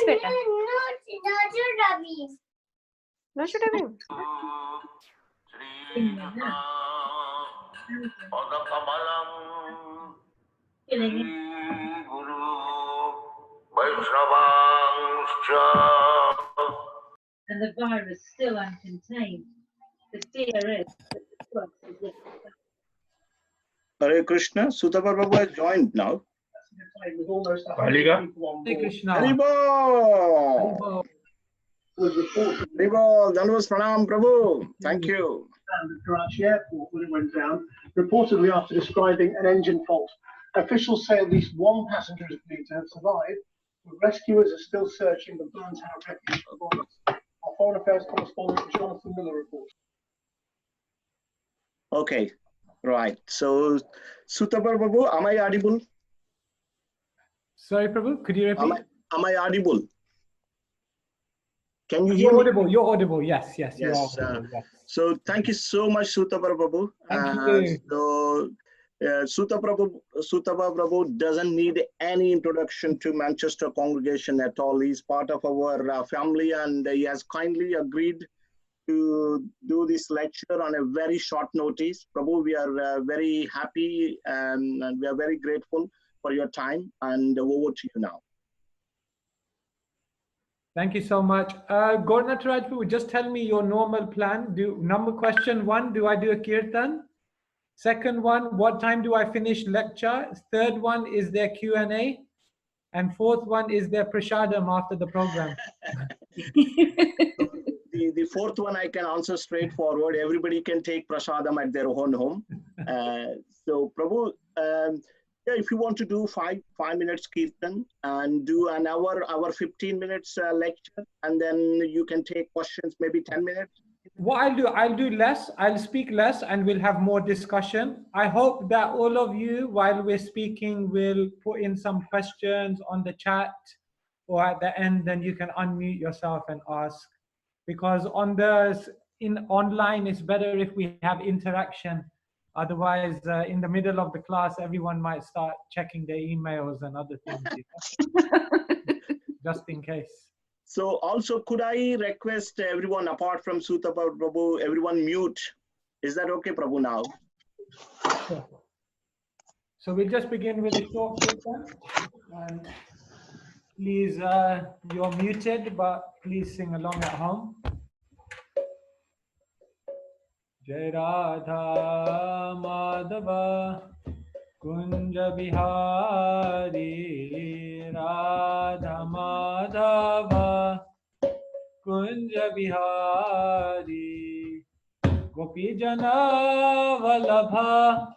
बेटा? No should have been. And the virus still uncontained. The DRS works as if Hare Krishna, Sutapa Prabhu has joined now. With almost Hare Krishna. Haribol! Haribol, Danvas Pranam Prabhu. Thank you. At Karachi airport when it went down, reportedly after describing an engine fault. Officials say at least one passenger is believed to have survived, but rescuers are still searching the burnt out wreckage for bodies. Our Foreign Affairs correspondent Jonathan Miller reports. Okay, right. So, Sutapa Prabhu, am I audible? Sorry, Prabhu, could you repeat? Am I audible? Can you hear me? Audible. You're audible. Yes, yes, you are Yes. audible, yes. So, thank you so much, Sutapa Prabhu. Thank you. So, Sutapa Prabhu doesn't need any introduction to Manchester congregation at all. He's part of our family, and he has kindly agreed to do this lecture on a very short notice. Prabhu, we are very happy and we are very grateful for your time, and over to you now. Thank you so much. Gaurnath Rajput, just tell me your normal plan. Question 1, do I do a kirtan? Second one, what time do I finish lecture? Third one, is there Q&A? And fourth one, is there prasadam after the program? The fourth one I can answer straightforward. Everybody can take prasadam at their own home. So Prabhu, if you want to do five minutes kirtan and do an hour 15 minutes lecture, and then you can take questions maybe 10 minutes. What I'll do less, I'll speak less, and we'll have more discussion. I hope that all of you, while we're speaking, will put in some questions on the chat, or at the end, then you can unmute yourself and ask. Because online, it's better if we have interaction. Otherwise, in the middle of the class, everyone might start checking their emails and other things, just in case. So also, could I request everyone, apart from Sutapa Prabhu, everyone mute? Is that okay, Prabhu, now? Sure. So we'll just begin with a short kirtan. And please, you're muted, but please sing along at home. Jai Radha Madhava Kunja Bihari Radha Madhava Kunja Bihari Gopi Jana Vallabha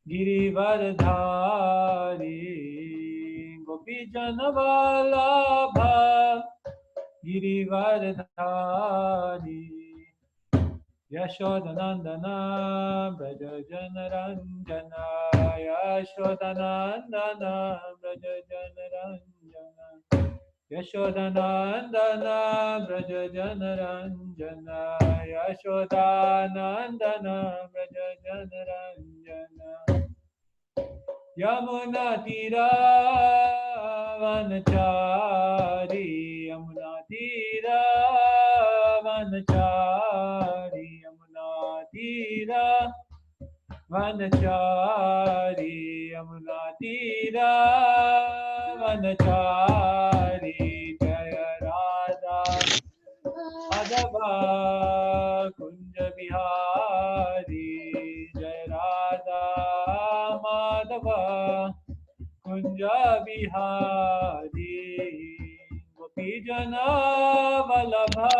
Girivardhari Gopi Jana Vallabha Girivardhari Yashodanandana Braja Janaranjana Yashodanandana Braja Janaranjana Yashodanandana Braja Janaranjana Yashodanandana Braja Janaranjana Yamuna Tira Vanachari Yamuna Tira Vanachari Yamuna Tira Vanachari Yamuna Tira Vanachari Jaya Radha Madhava Kunja Bihari Jaya Radha Madhava Kunja Bihari Gopi Jana Vallabha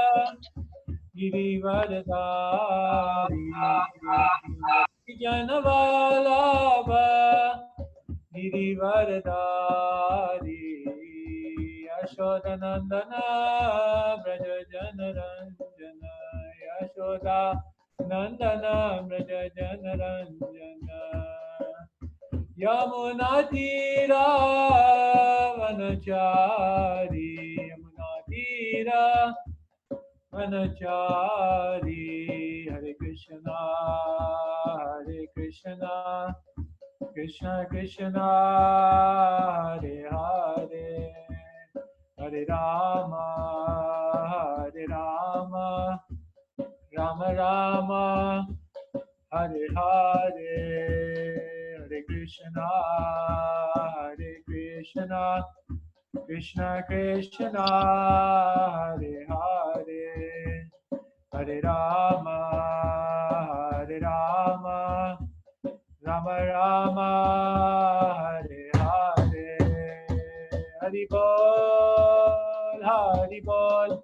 Girivardhari Gopi Jana Vallabha Girivardhari Yashodanandana Braja Janaranjana Yashoda Nandana Braja Janaranjana Yamuna Tira Vanachari Yamuna Tira Vanachari Hare Krishna Krishna Krishna Hare Hare Hare Rama, Hare Rama, Rama Rama, Hare Hare, Hare Krishna, Hare Krishna, Krishna Krishna, Hare Hare, Hare Rama, Hare Rama, Rama Rama, Hare Hare, Hari Bol, Hari Bol,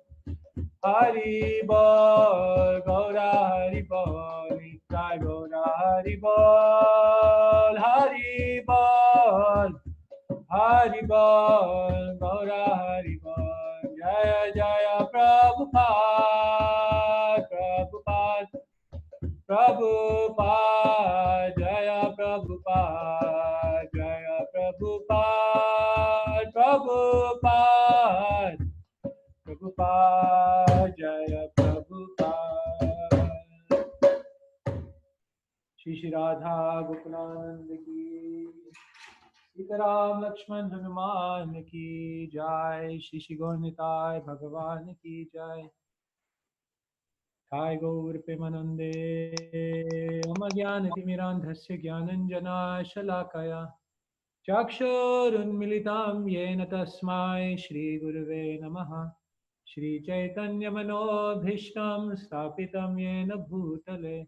Hari Bol, Gaura Hari Bol, Nitai Gaura Hari Bol, Hari Bol, Hari Bol, Gaura Hari Bol, Jaya Jaya Prabhupada, Prabhupada, Prabhupada, Jaya Prabhupada, Jaya Prabhupada, Prabhupada, Prabhupada, Jaya Prabhupada. Shri Shri Radha Gokulanand ki, Sitaram Lakshman Hanuman ki Jai, Shri Shri Gaurnitai Bhagavan ki Jai. Jai Gaur Premanande, Ama Jnana Timirandhasya Jnananjana Shalakaya, Chakshurunmilitam Yena Tasmai Shri Gurave Namaha. Shri Chaitanya Manobhishtam Stapitam Yena Bhutale,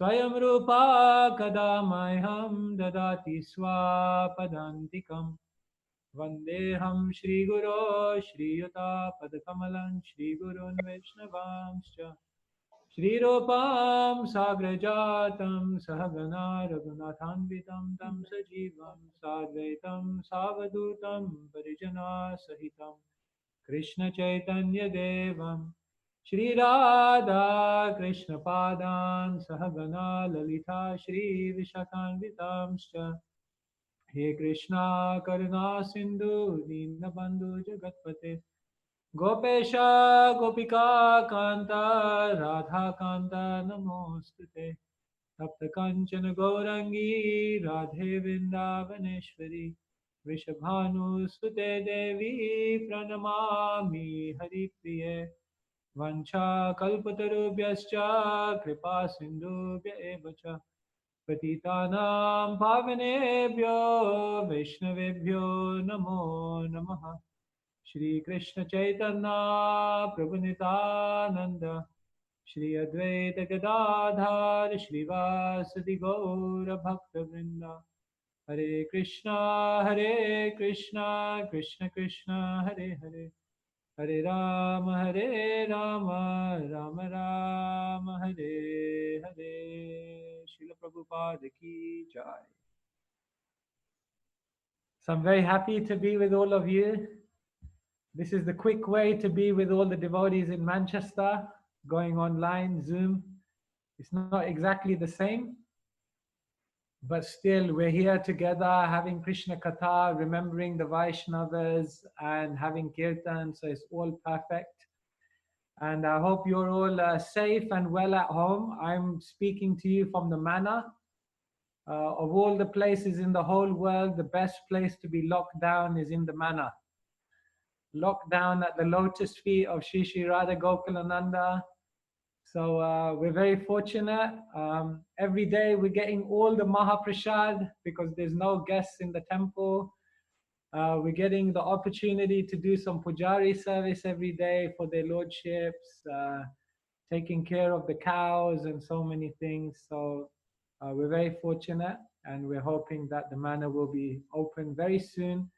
Swayam Rupa Kadamaiham Dadati Swapadantikam, Vandeham Shri Guru Shri Yuta Padakamalam Shri Gurun Vaishnavamscha, Shri Rupam Sagrajatam Sahagana Raghunathanvitam Tam Sajivam Sadvaitam Savadutam Parijana Sahitam Krishna Chaitanya Devam Shri Radha Krishna Padan Sahagana Lalita Shri Vishakhanvitamscha, He Krishna Karuna Sindhu Dinabandhu Jagatpate, Gopesha Gopika Kanta Radha Kanta Namostute, Tapta Kanchana Gaurangi Radhe Vrindavaneshwari, Vrishabhanu Sute Devi Pranamami Haripriye, Vancha Kalpatarubhyascha Kripa Sindhubhya Evacha, Patitanam Pavanebhyo Vaishnavebhyo Namo Namaha. Shri Krishna Chaitanya Prabhu Nityananda, Shri Advaita Gadadhar Shri Vasadi Gaura Bhakta Vrinda, Hare Krishna Krishna Krishna Hare Hare, Hare Rama Rama Rama Hare Hare. Srila Prabhupada ki jai. So I'm very happy to be with all of you. This is the quick way to be with all the devotees in Manchester, going online, Zoom. It's not exactly the same, but still we're here together having Krishna Katha, remembering the Vaishnavas and having kirtan, so it's all perfect. And I hope you're all safe and well at home. I'm speaking to you from the manor. Of all the places in the whole world, the best place to be locked down is in the manor. Locked down at the lotus feet of Shri Shri Radha Gokulananda. So we're very fortunate. Every day we're getting all the Mahaprasad because there's no guests in the temple. We're getting the opportunity to do some pujari service every day for their lordships, taking care of the cows and so many things. So we're very fortunate, and we're hoping that the manor will be open very soon,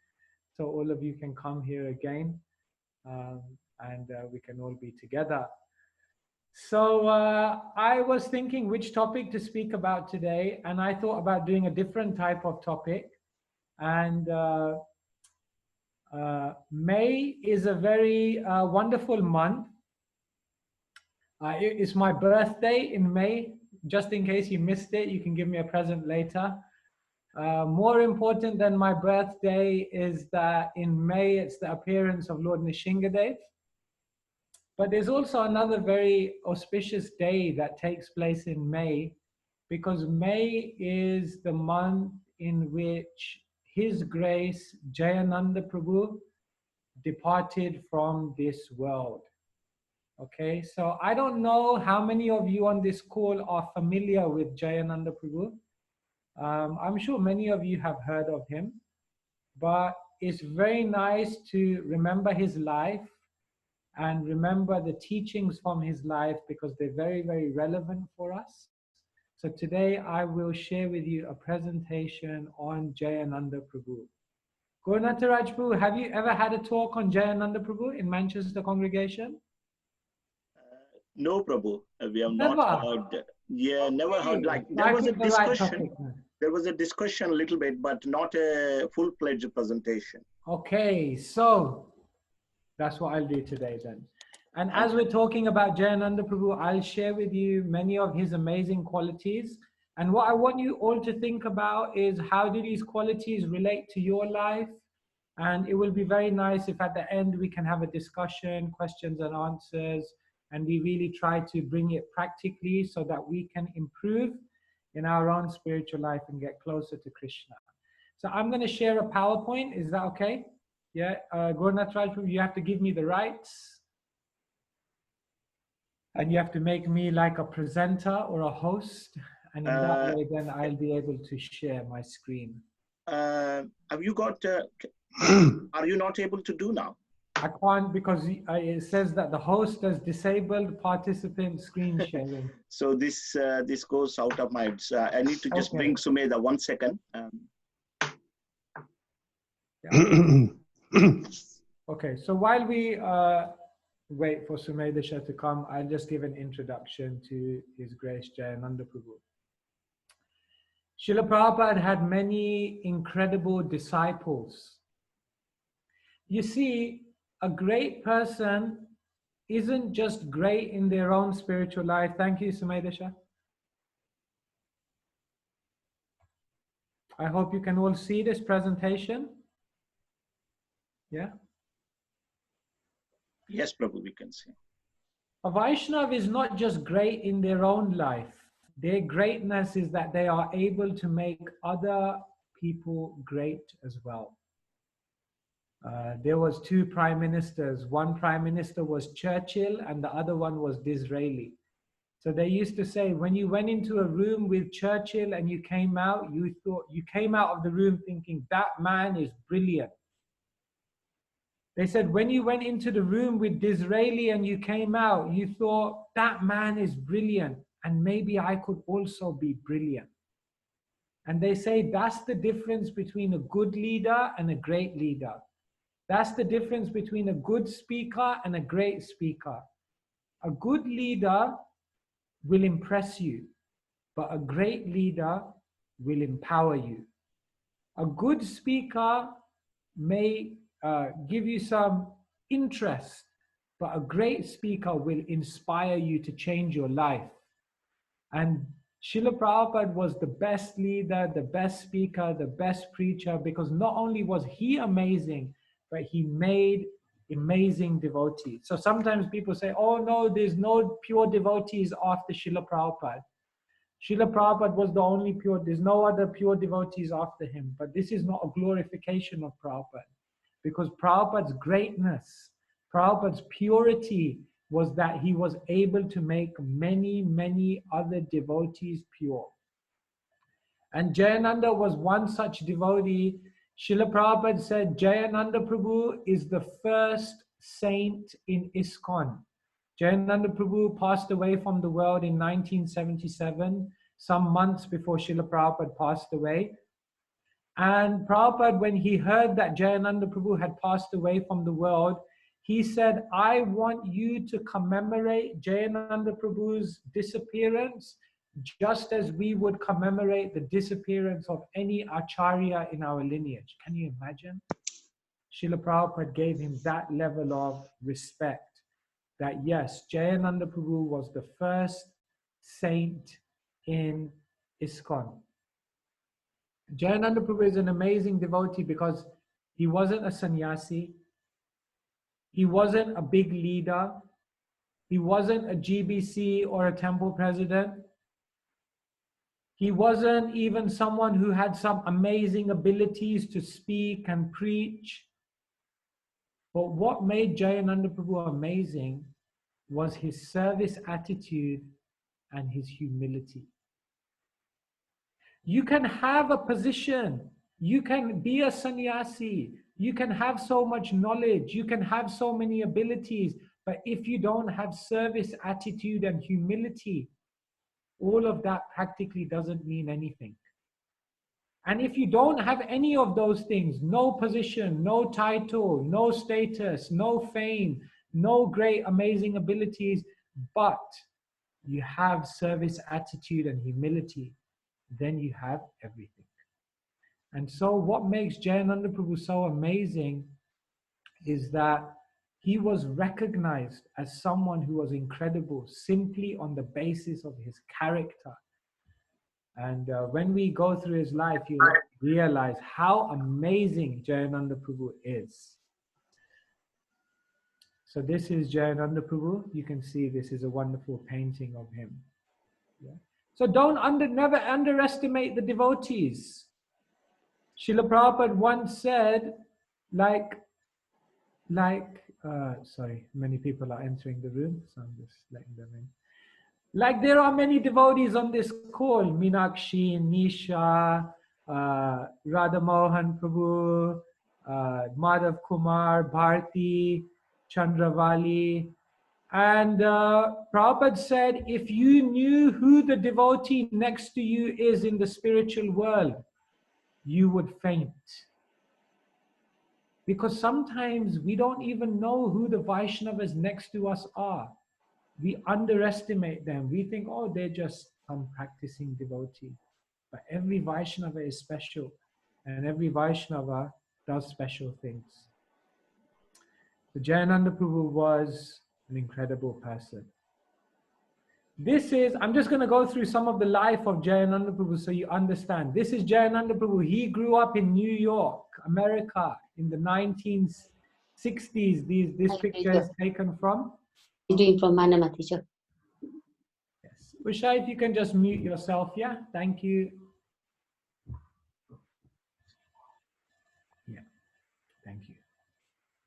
so all of you can come here again, and we can all be together. So I was thinking which topic to speak about today, and I thought about doing a different type of topic. And May is a very wonderful month. It's my birthday in May. Just in case you missed it, you can give me a present later. More important than my birthday is that in May it's the appearance of Lord Nishingadev. But there's also another very auspicious day that takes place in May, because May is the month in which His Grace Jayananda Prabhu departed from this world. Okay, so I don't know how many of you on this call are familiar with Jayananda Prabhu. I'm sure many of you have heard of him, but it's very nice to remember his life and remember the teachings from his life because they're very, very relevant for us. So today I will share with you a presentation on Jayananda Prabhu. Gurnataraj Prabhu, have you ever had a talk on Jayananda Prabhu in Manchester congregation? No, Prabhu, we have Never. not heard. Yeah, never heard. Like I there was a picked the right discussion. topic, man. There was a discussion a little bit, but not a full-fledged presentation. Okay, so that's what I'll do today then. And as we're talking about Jayananda Prabhu, I'll share with you many of his amazing qualities. And what I want you all to think about is how do these qualities relate to your life? And it will be very nice if at the end we can have a discussion, questions and answers, and we really try to bring it practically so that we can improve in our own spiritual life and get closer to Krishna. So I'm going to share a PowerPoint. Is that okay? Yeah, Gurnatraj, you have to give me the rights. And you have to make me like a presenter or a host. And in that way, then I'll be able to share my screen. Have you got, are you not able to do now? I can't because it says that the host has disabled participant screen sharing. So this goes out of my, I need to just bring Sumedha 1 second. Okay, so while we wait for Sumedha to come, I'll just give an introduction to His Grace Jayananda Prabhu. Srila Prabhupada had many incredible disciples. You see, a great person isn't just great in their own spiritual life. Thank you, Sumedha. I hope you can all see this presentation. Yeah? Yes, Prabhu, we can see. A Vaishnav is not just great in their own life. Their greatness is that they are able to make other people great as well. There was 2 prime ministers. One prime minister was Churchill and the other one was Disraeli. So they used to say, when you went into a room with Churchill and you came out, you came out of the room thinking, that man is brilliant. They said, when you went into the room with Disraeli and you came out, you thought, that man is brilliant, and maybe I could also be brilliant. And they say that's the difference between a good leader and a great leader. That's the difference between a good speaker and a great speaker. A good leader will impress you, but a great leader will empower you. A good speaker may give you some interest, but a great speaker will inspire you to change your life. And Srila Prabhupada was the best leader, the best speaker, the best preacher, because not only was he amazing, but he made amazing devotees. So sometimes people say, oh no, there's no pure devotees after Srila Prabhupada. Srila Prabhupada was the only pure, there's no other pure devotees after him. But this is not a glorification of Prabhupada. Because Prabhupada's greatness, Prabhupada's purity was that he was able to make many, many other devotees pure. And Jayananda was one such devotee. Srila Prabhupada said, Jayananda Prabhu is the first saint in ISKCON. Jayananda Prabhu passed away from the world in 1977, some months before Srila Prabhupada passed away. And Prabhupada, when he heard that Jayananda Prabhu had passed away from the world, he said, I want you to commemorate Jayananda Prabhu's disappearance just as we would commemorate the disappearance of any Acharya in our lineage. Can you imagine? Srila Prabhupada gave him that level of respect, that yes, Jayananda Prabhu was the first saint in ISKCON. Jayananda Prabhu is an amazing devotee because he wasn't a sannyasi, he wasn't a big leader, he wasn't a GBC or a temple president, he wasn't even someone who had some amazing abilities to speak and preach. But what made Jayananda Prabhu amazing was his service attitude and his humility. You can have a position, you can be a sannyasi, you can have so much knowledge, you can have so many abilities, but if you don't have service attitude and humility, all of that practically doesn't mean anything. And if you don't have any of those things, no position, no title, no status, no fame, no great amazing abilities, but you have service attitude and humility, then you have everything. And so what makes Jayananda Prabhu so amazing is that he was recognized as someone who was incredible simply on the basis of his character. And when we go through his life, you realize how amazing Jayananda Prabhu is. So this is Jayananda Prabhu. You can see this is a wonderful painting of him. Yeah. So never underestimate the devotees. Srila Prabhupada once said, sorry, many people are entering the room, so I'm just letting them in. Like there are many devotees on this call, Meenakshi, Nisha, Radha Mohan Prabhu, Madhav Kumar, Bharti, Chandravali. And Prabhupada said, if you knew who the devotee next to you is in the spiritual world, you would faint. Because sometimes we don't even know who the Vaishnavas next to us are. We underestimate them. We think, oh, they're just some practicing devotee. But every Vaishnava is special. And every Vaishnava does special things. So Jayananda Prabhu was an incredible person. I'm just going to go through some of the life of Jayananda Prabhu so you understand. This is Jayananda Prabhu. He grew up in New York, America, in the 1960s. This picture is taken from? Doing from Manama, teacher. Yes. Usha, if you can just mute yourself, yeah? Thank you. Yeah, thank you.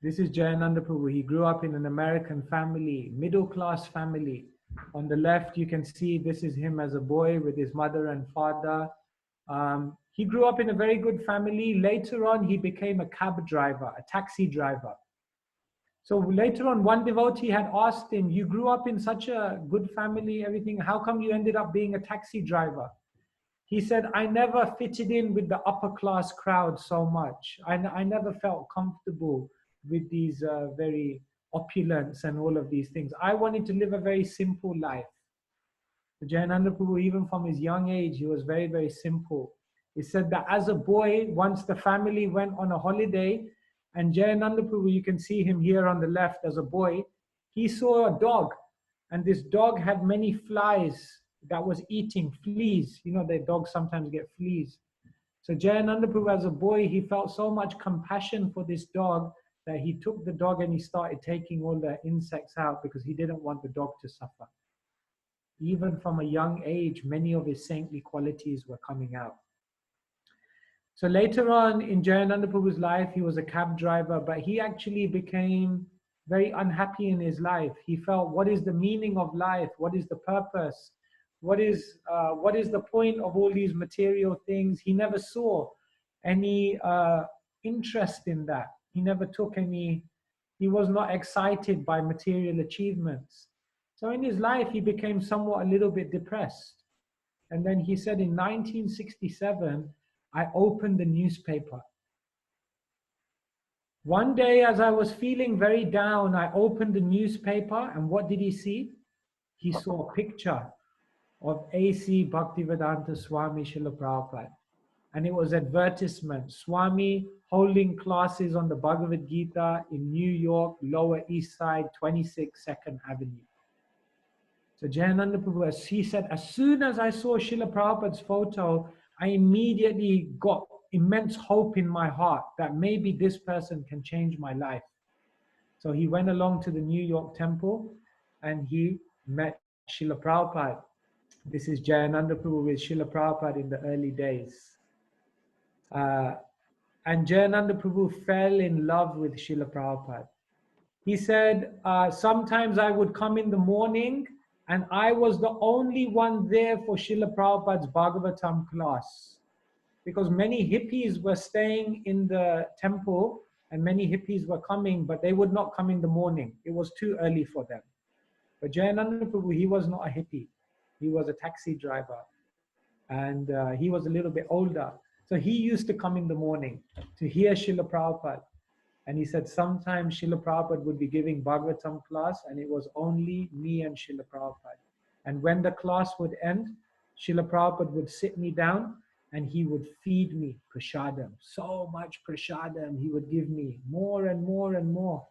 This is Jayananda Prabhu. He grew up in an American family, middle-class family. On the left, you can see this is him as a boy with his mother and father. He grew up in a very good family. Later on, he became a cab driver, a taxi driver. So later on, one devotee had asked him, you grew up in such a good family, everything, how come you ended up being a taxi driver? He said, I never fitted in with the upper class crowd so much. I never felt comfortable with these very opulence and all of these things. I wanted to live a very simple life. Jayananda Prabhu, even from his young age, he was very, very simple. He said that as a boy, once the family went on a holiday, and Jayananda Prabhu, you can see him here on the left as a boy, he saw a dog, and this dog had many flies that was eating fleas. You know, the dogs sometimes get fleas. So Jayananda Prabhu, as a boy, he felt so much compassion for this dog that he took the dog and he started taking all the insects out because he didn't want the dog to suffer. Even from a young age, many of his saintly qualities were coming out. So later on in Jayananda Prabhu's life, he was a cab driver, but he actually became very unhappy in his life. He felt, what is the meaning of life? What is the purpose? What is the point of all these material things? He never saw any interest in that. He never took any, he was not excited by material achievements. So in his life, he became somewhat a little bit depressed. And then he said in 1967, I opened the newspaper. One day as I was feeling very down, I opened the newspaper and what did he see? He saw a picture of A.C. Bhaktivedanta Swami Srila Prabhupada. And it was advertisement, Swami holding classes on the Bhagavad Gita in New York, Lower East Side, 26 2nd Avenue. So Jayananda Prabhu, as he said, as soon as I saw Srila Prabhupada's photo, I immediately got immense hope in my heart that maybe this person can change my life. So he went along to the New York temple and he met Srila Prabhupada. This is Jayananda Prabhu with Srila Prabhupada in the early days. And Jayananda Prabhu fell in love with Srila Prabhupada. He said, sometimes I would come in the morning and I was the only one there for Srila Prabhupada's Bhagavatam class. Because many hippies were staying in the temple and many hippies were coming, but they would not come in the morning. It was too early for them. But Jayananda Prabhu, he was not a hippie. He was a taxi driver. And he was a little bit older. So he used to come in the morning to hear Srila Prabhupada. And he said sometimes Srila Prabhupada would be giving Bhagavatam class and it was only me and Srila Prabhupada. And when the class would end, Srila Prabhupada would sit me down and he would feed me prasadam. So much prasadam he would give me, more and more and more.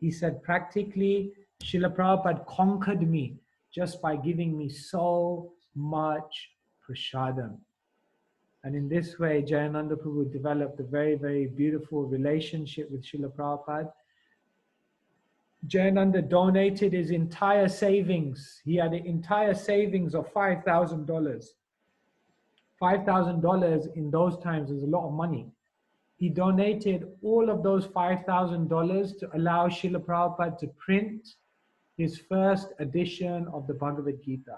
He said practically Srila Prabhupada conquered me just by giving me so much prasadam. And in this way, Jayananda Prabhu developed a very, very beautiful relationship with Srila Prabhupada. Jayananda donated his entire savings. He had an entire savings of $5,000. $5,000 in those times is a lot of money. He donated all of those $5,000 to allow Srila Prabhupada to print his first edition of the Bhagavad Gita.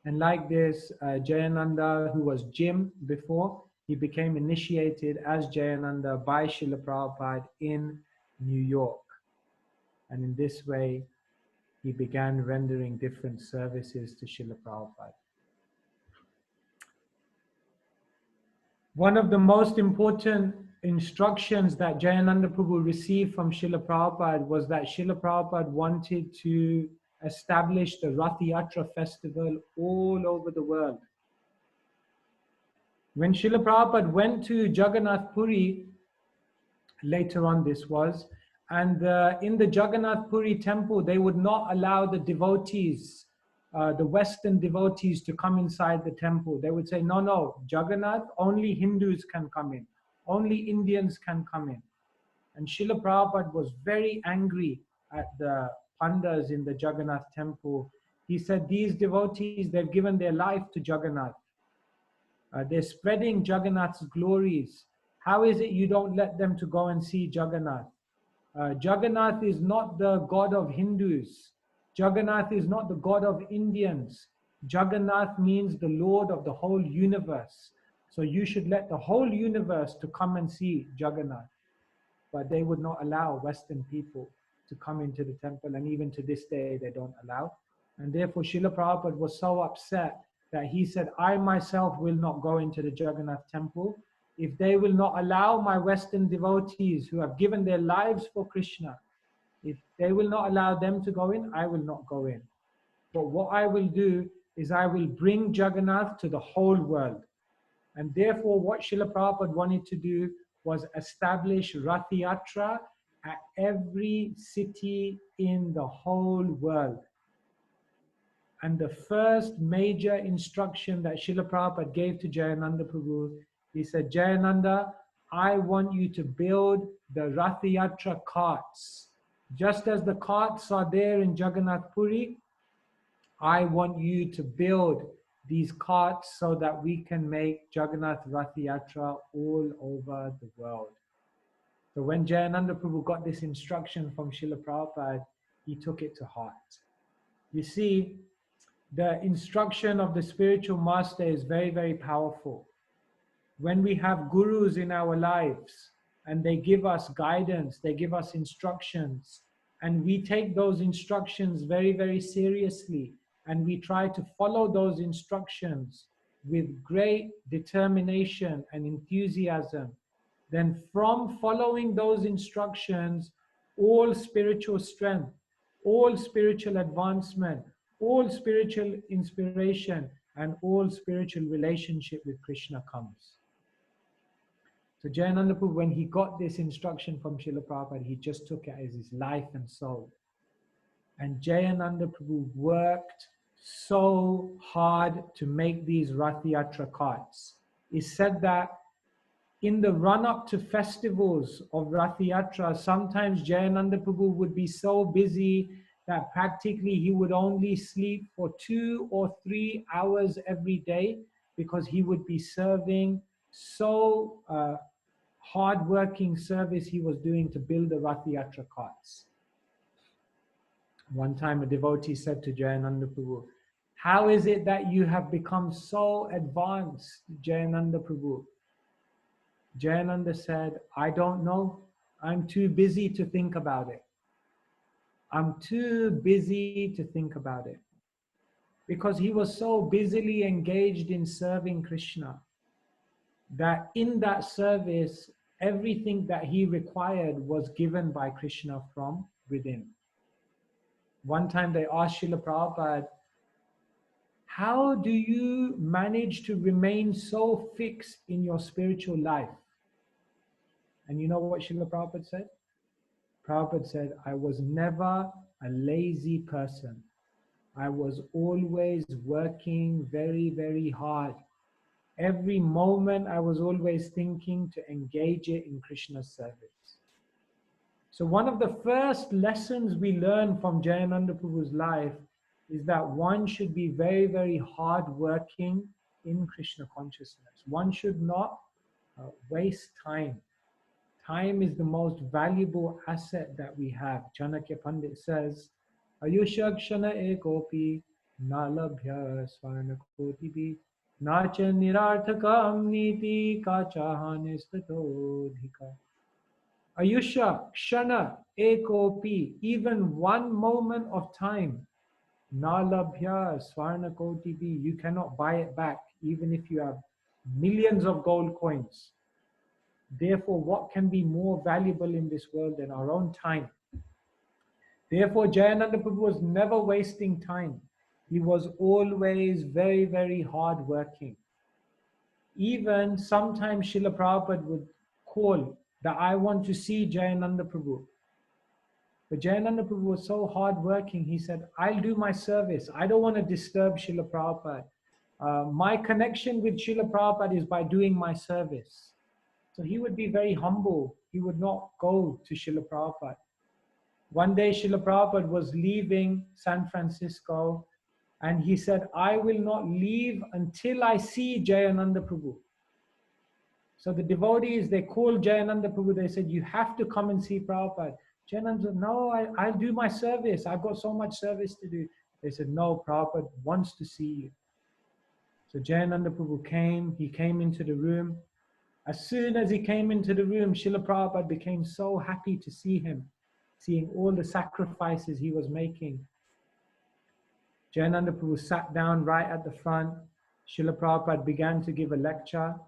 And like this, Jayananda, who was Jim before, he became initiated as Jayananda by Srila Prabhupada in New York. And in this way, he began rendering different services to Srila Prabhupada. One of the most important instructions that Jayananda Prabhu received from Srila Prabhupada was that Srila Prabhupada wanted to establish the Ratha-yatra festival all over the world. When Srila Prabhupada went to Jagannath Puri, later on this was, and in the Jagannath Puri temple, they would not allow the devotees, the Western devotees to come inside the temple. They would say, no, no, Jagannath, only Hindus can come in. Only Indians can come in. And Srila Prabhupada was very angry at the Pandas in the Jagannath temple. He said, these devotees, they've given their life to Jagannath. They're spreading Jagannath's glories. How is it you don't let them to go and see Jagannath? Jagannath is not the god of Hindus. Jagannath is not the god of Indians. Jagannath means the Lord of the whole universe. So you should let the whole universe to come and see Jagannath. But they would not allow Western people to come into the temple, and even to this day they don't allow. And therefore Srila Prabhupada was so upset that he said, I myself will not go into the Jagannath temple if they will not allow my Western devotees who have given their lives for Krishna. If they will not allow them to go in, I will not go in. But what I will do is I will bring Jagannath to the whole world. And therefore what Srila Prabhupada wanted to do was establish Ratha-yatra at every city in the whole world. And the first major instruction that Srila Prabhupada gave to Jayananda Prabhu, he said, Jayananda, I want you to build the Ratha-yatra carts. Just as the carts are there in Jagannath Puri, I want you to build these carts so that we can make Jagannath Ratha-yatra all over the world. So when Jayananda Prabhu got this instruction from Srila Prabhupada, he took it to heart. You see, the instruction of the spiritual master is very, very powerful. When we have gurus in our lives and they give us guidance, they give us instructions, and we take those instructions very, very seriously, and we try to follow those instructions with great determination and enthusiasm, then from following those instructions, all spiritual strength, all spiritual advancement, all spiritual inspiration, and all spiritual relationship with Krishna comes. So Jayananda Prabhu, when he got this instruction from Srila Prabhupada, he just took it as his life and soul. And Jayananda Prabhu worked so hard to make these Ratha-yatra carts. It's said that in the run-up to festivals of Ratha-yatra, sometimes Jayananda Prabhu would be so busy that practically he would only sleep for 2 or 3 hours every day, because he would be serving so hard-working service he was doing to build the Ratha-yatra carts. One time a devotee said to Jayananda Prabhu, "How is it that you have become so advanced, Jayananda Prabhu?" Jayananda said, "I don't know. I'm too busy to think about it. I'm too busy to think about it." Because he was so busily engaged in serving Krishna that in that service, everything that he required was given by Krishna from within. One time they asked Srila Prabhupada, "How do you manage to remain so fixed in your spiritual life?" And you know what Srila Prabhupada said? Prabhupada said, "I was never a lazy person. I was always working very, very hard. Every moment I was always thinking to engage it in Krishna's service." So one of the first lessons we learn from Jayananda Prabhu's life is that one should be very, very hard working in Krishna consciousness. One should not waste time. Time is the most valuable asset that we have. Chanakya Pandit says, "Ayusha kshana ekopi na labhya swarna kotibi nacha nirarthakam niti kachahane statodhika." Ayusha kshana ekopi, even one moment of time, na labhya swarna kotibi, you cannot buy it back, even if you have millions of gold coins. Therefore, what can be more valuable in this world than our own time? Therefore, Jayananda Prabhu was never wasting time. He was always very, very hard working. Even sometimes Srila Prabhupada would call that I want to see Jayananda Prabhu. But Jayananda Prabhu was so hard working, he said, "I'll do my service. I don't want to disturb Srila Prabhupada. My connection with Srila Prabhupada is by doing my service." So he would be very humble. He would not go to Srila Prabhupada. One day Srila Prabhupada was leaving San Francisco and he said, "I will not leave until I see Jayananda Prabhu." So the devotees, they called Jayananda Prabhu, they said, "You have to come and see Prabhupada." Jayananda said, "No, I'll do my service. I've got so much service to do." They said, "No, Prabhupada wants to see you." So Jayananda Prabhu came, he came into the room. As soon as he came into the room, Srila Prabhupada became so happy to see him, seeing all the sacrifices he was making. Jayananda Prabhu sat down right at the front. Srila Prabhupada began to give a lecture.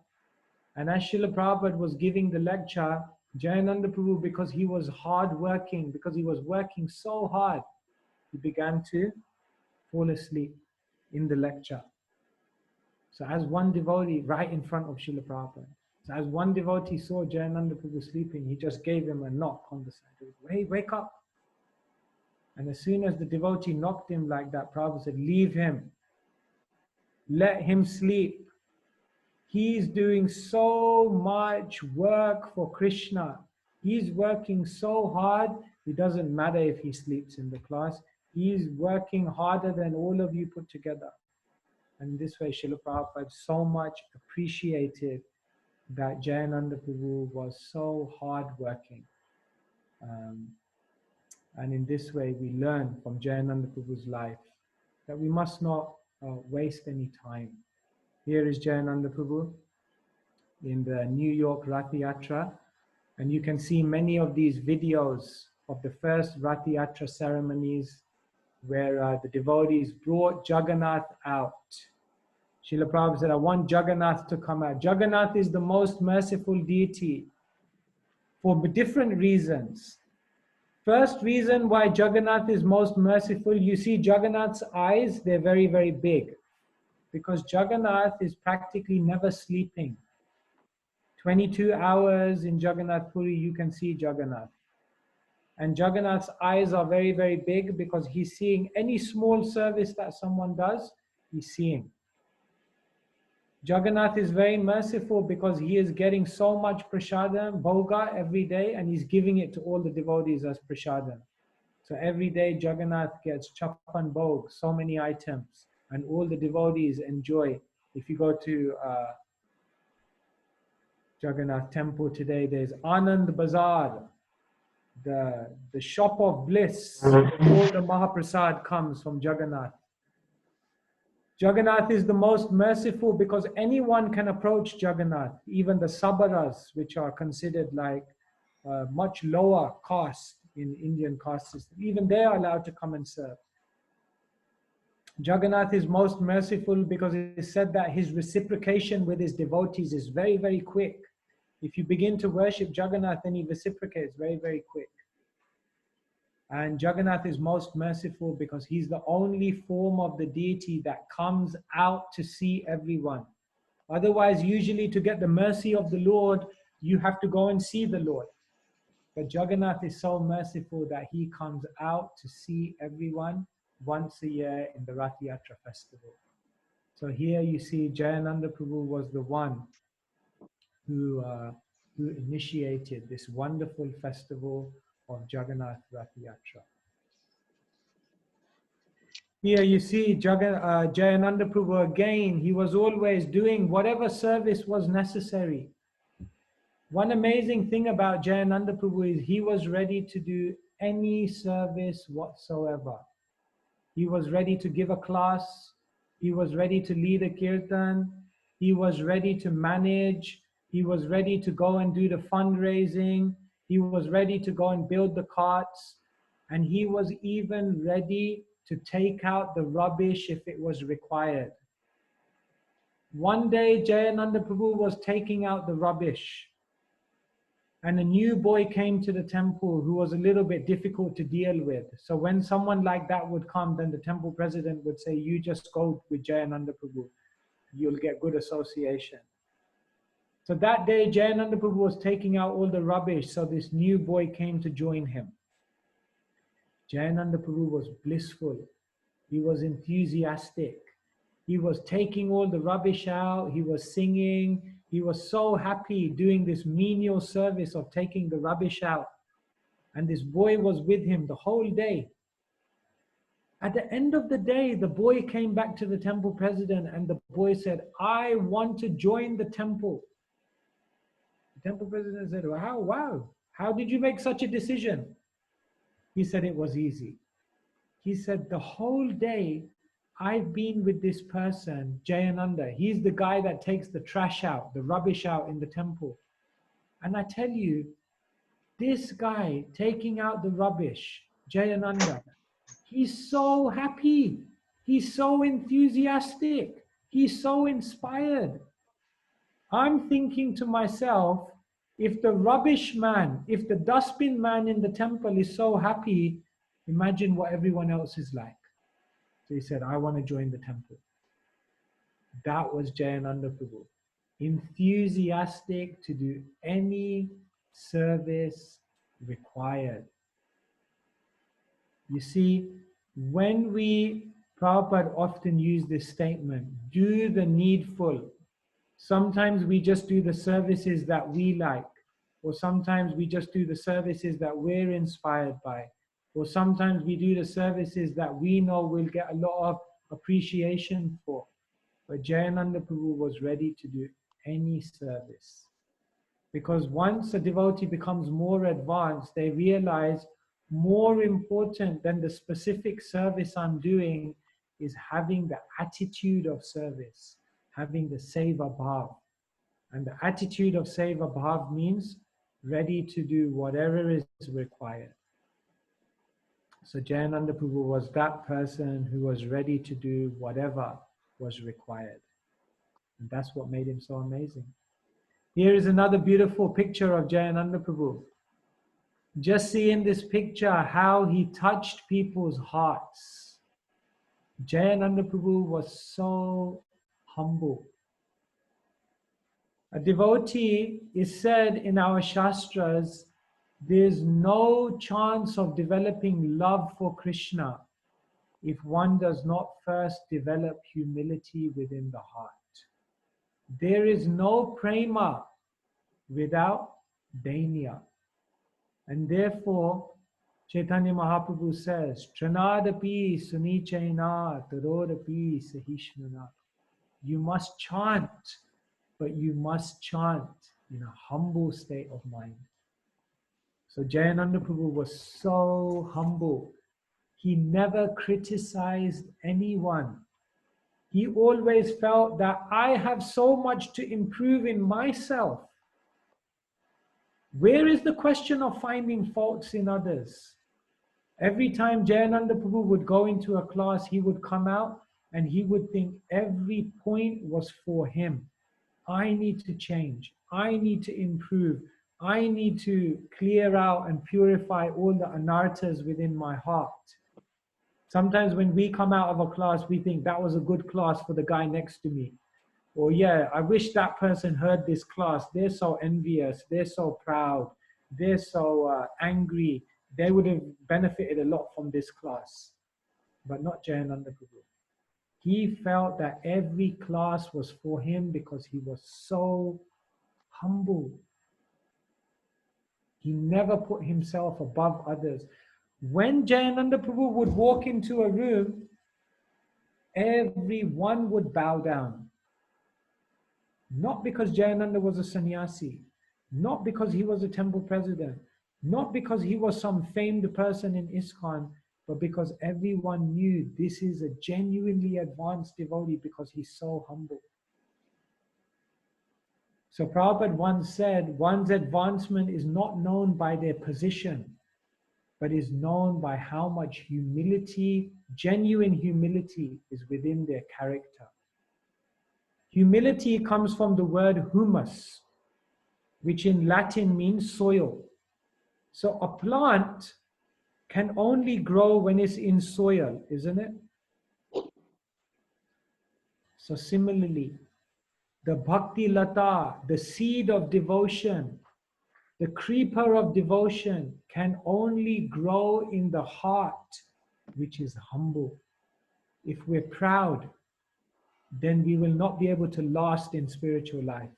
And as Srila Prabhupada was giving the lecture, Jayananda Prabhu, because he was hard working, because he was working so hard, he began to fall asleep in the lecture. So as one devotee, right in front of Srila Prabhupada, so as one devotee saw Jayananda Prabhu sleeping, he just gave him a knock on the side. "Hey, wake up." And as soon as the devotee knocked him like that, Prabhupada said, "Leave him. Let him sleep. He's doing so much work for Krishna. He's working so hard, it doesn't matter if he sleeps in the class. He's working harder than all of you put together." And this way, Srila Prabhupada so much appreciated that Jayananda Prabhu was so hard-working. And in this way, we learn from Jayananda Prabhu's life that we must not waste any time. Here is Jayananda Prabhu in the New York Ratha-yatra. And you can see many of these videos of the first Ratha-yatra ceremonies where the devotees brought Jagannath out. Srila Prabhupada said, "I want Jagannath to come out." Jagannath is the most merciful deity for different reasons. First reason why Jagannath is most merciful, you see Jagannath's eyes, they're very, very big. Because Jagannath is practically never sleeping. 22 hours in Jagannath Puri, you can see Jagannath. And Jagannath's eyes are very, very big because he's seeing any small service that someone does, he's seeing. Jagannath is very merciful because he is getting so much prasadam, bhoga every day, and he's giving it to all the devotees as prasadam. So every day Jagannath gets chapan bhog, so many items, and all the devotees enjoy. If you go to Jagannath temple today, there's Anand Bazaar, the shop of bliss. All the Mahaprasad comes from Jagannath. Jagannath is the most merciful because anyone can approach Jagannath, even the Sabaras, which are considered like much lower caste in Indian caste system. Even they are allowed to come and serve. Jagannath is most merciful because it is said that his reciprocation with his devotees is very, very quick. If you begin to worship Jagannath, then he reciprocates very, very quick. And Jagannath is most merciful because he's the only form of the deity that comes out to see everyone. Otherwise, usually to get the mercy of the Lord, you have to go and see the Lord. But Jagannath is so merciful that he comes out to see everyone once a year in the Ratha-yatra festival. So here you see Jayananda Prabhu was the one who initiated this wonderful festival of Jagannath Ratha-yatra. Here you see Jayananda Prabhu again. He was always doing whatever service was necessary. One amazing thing about Jayananda Prabhu is he was ready to do any service whatsoever. He was ready to give a class. He was ready to lead a kirtan. He was ready to manage. He was ready to go and do the fundraising. He was ready to go and build the carts. And he was even ready to take out the rubbish if it was required. One day, Jayananda Prabhu was taking out the rubbish. And a new boy came to the temple who was a little bit difficult to deal with. So when someone like that would come, then the temple president would say, you just go with Jayananda Prabhu. You'll get good association. So that day, Jayananda Prabhu was taking out all the rubbish. So this new boy came to join him. Jayananda Prabhu was blissful. He was enthusiastic. He was taking all the rubbish out. He was singing. He was so happy doing this menial service of taking the rubbish out. And this boy was with him the whole day. At the end of the day, the boy came back to the temple president and the boy said, I want to join the temple. The temple president said, wow, how did you make such a decision? He said it was easy. He said, the whole day I've been with this person, Jayananda. He's the guy that takes the trash out, the rubbish out in the temple. And I tell you, this guy taking out the rubbish, Jayananda, he's so happy. He's so enthusiastic. He's so inspired. I'm thinking to myself, if the rubbish man, if the dustbin man in the temple is so happy, imagine what everyone else is like. So he said, I want to join the temple. That was Jayananda Prabhu. Enthusiastic to do any service required. You see, when Prabhupada often use this statement, do the needful. Sometimes we just do the services that we like, or sometimes we just do the services that we're inspired by, or sometimes we do the services that we know we'll get a lot of appreciation for. But Jayananda Prabhu was ready to do any service. Because once a devotee becomes more advanced, they realize more important than the specific service I'm doing is having the attitude of service, having the seva bhav. And the attitude of seva bhav means ready to do whatever is required. So Jayananda Prabhu was that person who was ready to do whatever was required. And that's what made him so amazing. Here is another beautiful picture of Jayananda Prabhu. Just see in this picture how he touched people's hearts. Jayananda Prabhu was so humble. A devotee is said in our Shastras, there's no chance of developing love for Krishna if one does not first develop humility within the heart. There is no prema without dainya. And therefore, Chaitanya Mahaprabhu says, Tranadapi sunichaina tarodapi sahishnana. You must chant, but you must chant in a humble state of mind. So Jayananda Prabhu was so humble. He never criticized anyone. He always felt that I have so much to improve in myself. Where is the question of finding faults in others? Every time Jayananda Prabhu would go into a class, he would come out and he would think every point was for him. I need to change. I need to improve. I need to clear out and purify all the anarthas within my heart. Sometimes when we come out of a class, we think that was a good class for the guy next to me. Or yeah, I wish that person heard this class. They're so envious. They're so proud. They're so angry. They would have benefited a lot from this class. But not Jayananda Prabhu. He felt that every class was for him because he was so humble. He never put himself above others. When Jayananda Prabhu would walk into a room, everyone would bow down. Not because Jayananda was a sannyasi, not because he was a temple president, not because he was some famed person in ISKCON, but because everyone knew this is a genuinely advanced devotee because he's so humble. So Prabhupada once said, one's advancement is not known by their position, but is known by how much humility, genuine humility is within their character. Humility comes from the word humus, which in Latin means soil. So a plant can only grow when it's in soil, isn't it? So similarly, the bhakti lata, the seed of devotion, the creeper of devotion can only grow in the heart, which is humble. If we're proud, then we will not be able to last in spiritual life.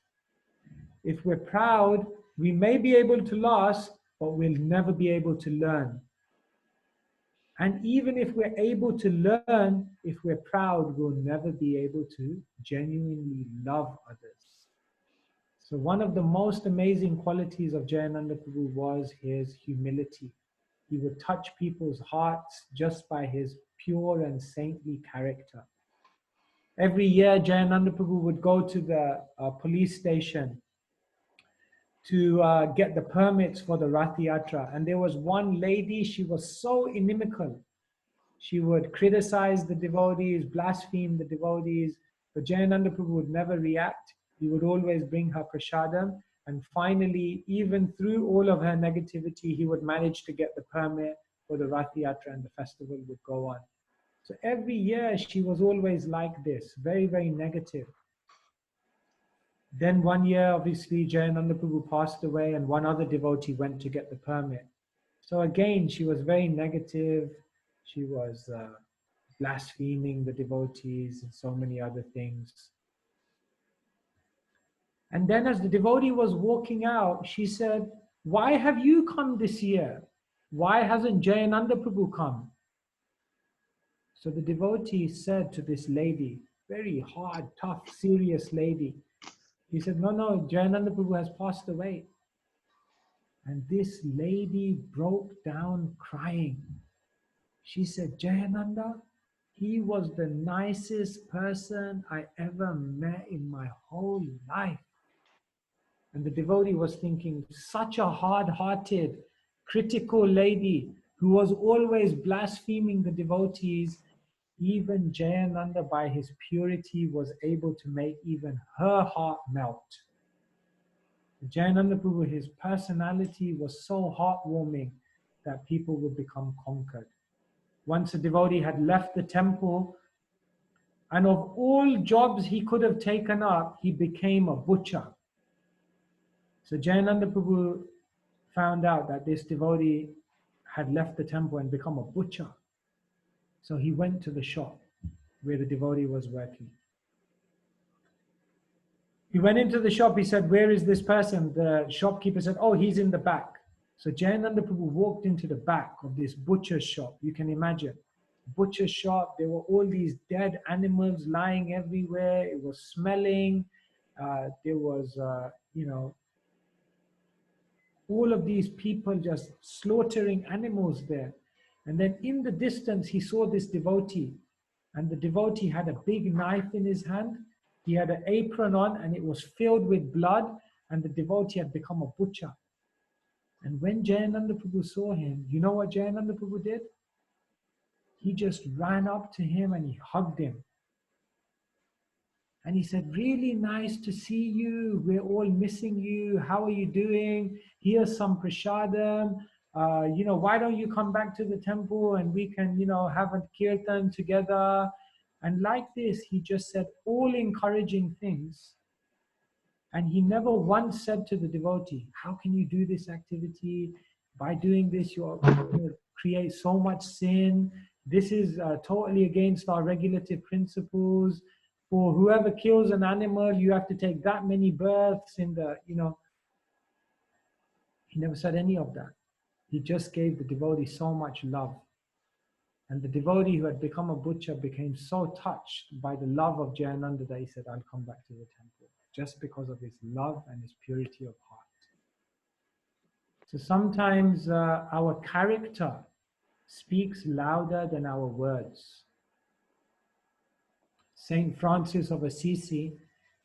If we're proud, we may be able to last, but we'll never be able to learn. And even if we're able to learn, if we're proud, we'll never be able to genuinely love others. So one of the most amazing qualities of Jayananda Prabhu was his humility. He would touch people's hearts just by his pure and saintly character. Every year, Jayananda Prabhu would go to the police station to get the permits for the Ratha-yatra. And there was one lady, she was so inimical. She would criticize the devotees, blaspheme the devotees, but Jayananda Prabhu would never react. He would always bring her prasadam. And finally, even through all of her negativity, he would manage to get the permit for the Ratha-yatra and the festival would go on. So every year she was always like this, very, very negative. Then one year, obviously, Jayananda Prabhu passed away and one other devotee went to get the permit. So again, she was very negative. She was blaspheming the devotees and so many other things. And then as the devotee was walking out, she said, "Why have you come this year? Why hasn't Jayananda Prabhu come?" So the devotee said to this lady, very hard, tough, serious lady, he said, no, Jayananda Prabhu has passed away. And this lady broke down crying. She said, "Jayananda, he was the nicest person I ever met in my whole life." And the devotee was thinking, such a hard-hearted, critical lady who was always blaspheming the devotees, even Jayananda, by his purity, was able to make even her heart melt. Jayananda Prabhu, his personality was so heartwarming that people would become conquered. Once a devotee had left the temple, and of all jobs he could have taken up, he became a butcher. So Jayananda Prabhu found out that this devotee had left the temple and become a butcher. So he went to the shop where the devotee was working. He went into the shop, he said, "Where is this person?" The shopkeeper said, "Oh, he's in the back." So Jayananda Prabhu walked into the back of this butcher's shop. You can imagine, butcher's shop, there were all these dead animals lying everywhere. It was smelling. There was, all of these people just slaughtering animals there. And then in the distance, he saw this devotee, and the devotee had a big knife in his hand. He had an apron on, and it was filled with blood, and the devotee had become a butcher. And when Jayananda Prabhu saw him, you know what Jayananda Prabhu did? He just ran up to him and he hugged him. And he said, really nice to see you. We're all missing you. How are you doing? Here's some prasadam. Why don't you come back to the temple and we can, have a kirtan together. And like this, he just said all encouraging things. And he never once said to the devotee, how can you do this activity? By doing this, you are going to create so much sin. This is totally against our regulative principles. For whoever kills an animal, you have to take that many births in the, He never said any of that. He just gave the devotee so much love. And the devotee who had become a butcher became so touched by the love of Jayananda that he said, I'll come back to the temple, just because of his love and his purity of heart. So sometimes our character speaks louder than our words. Saint Francis of Assisi,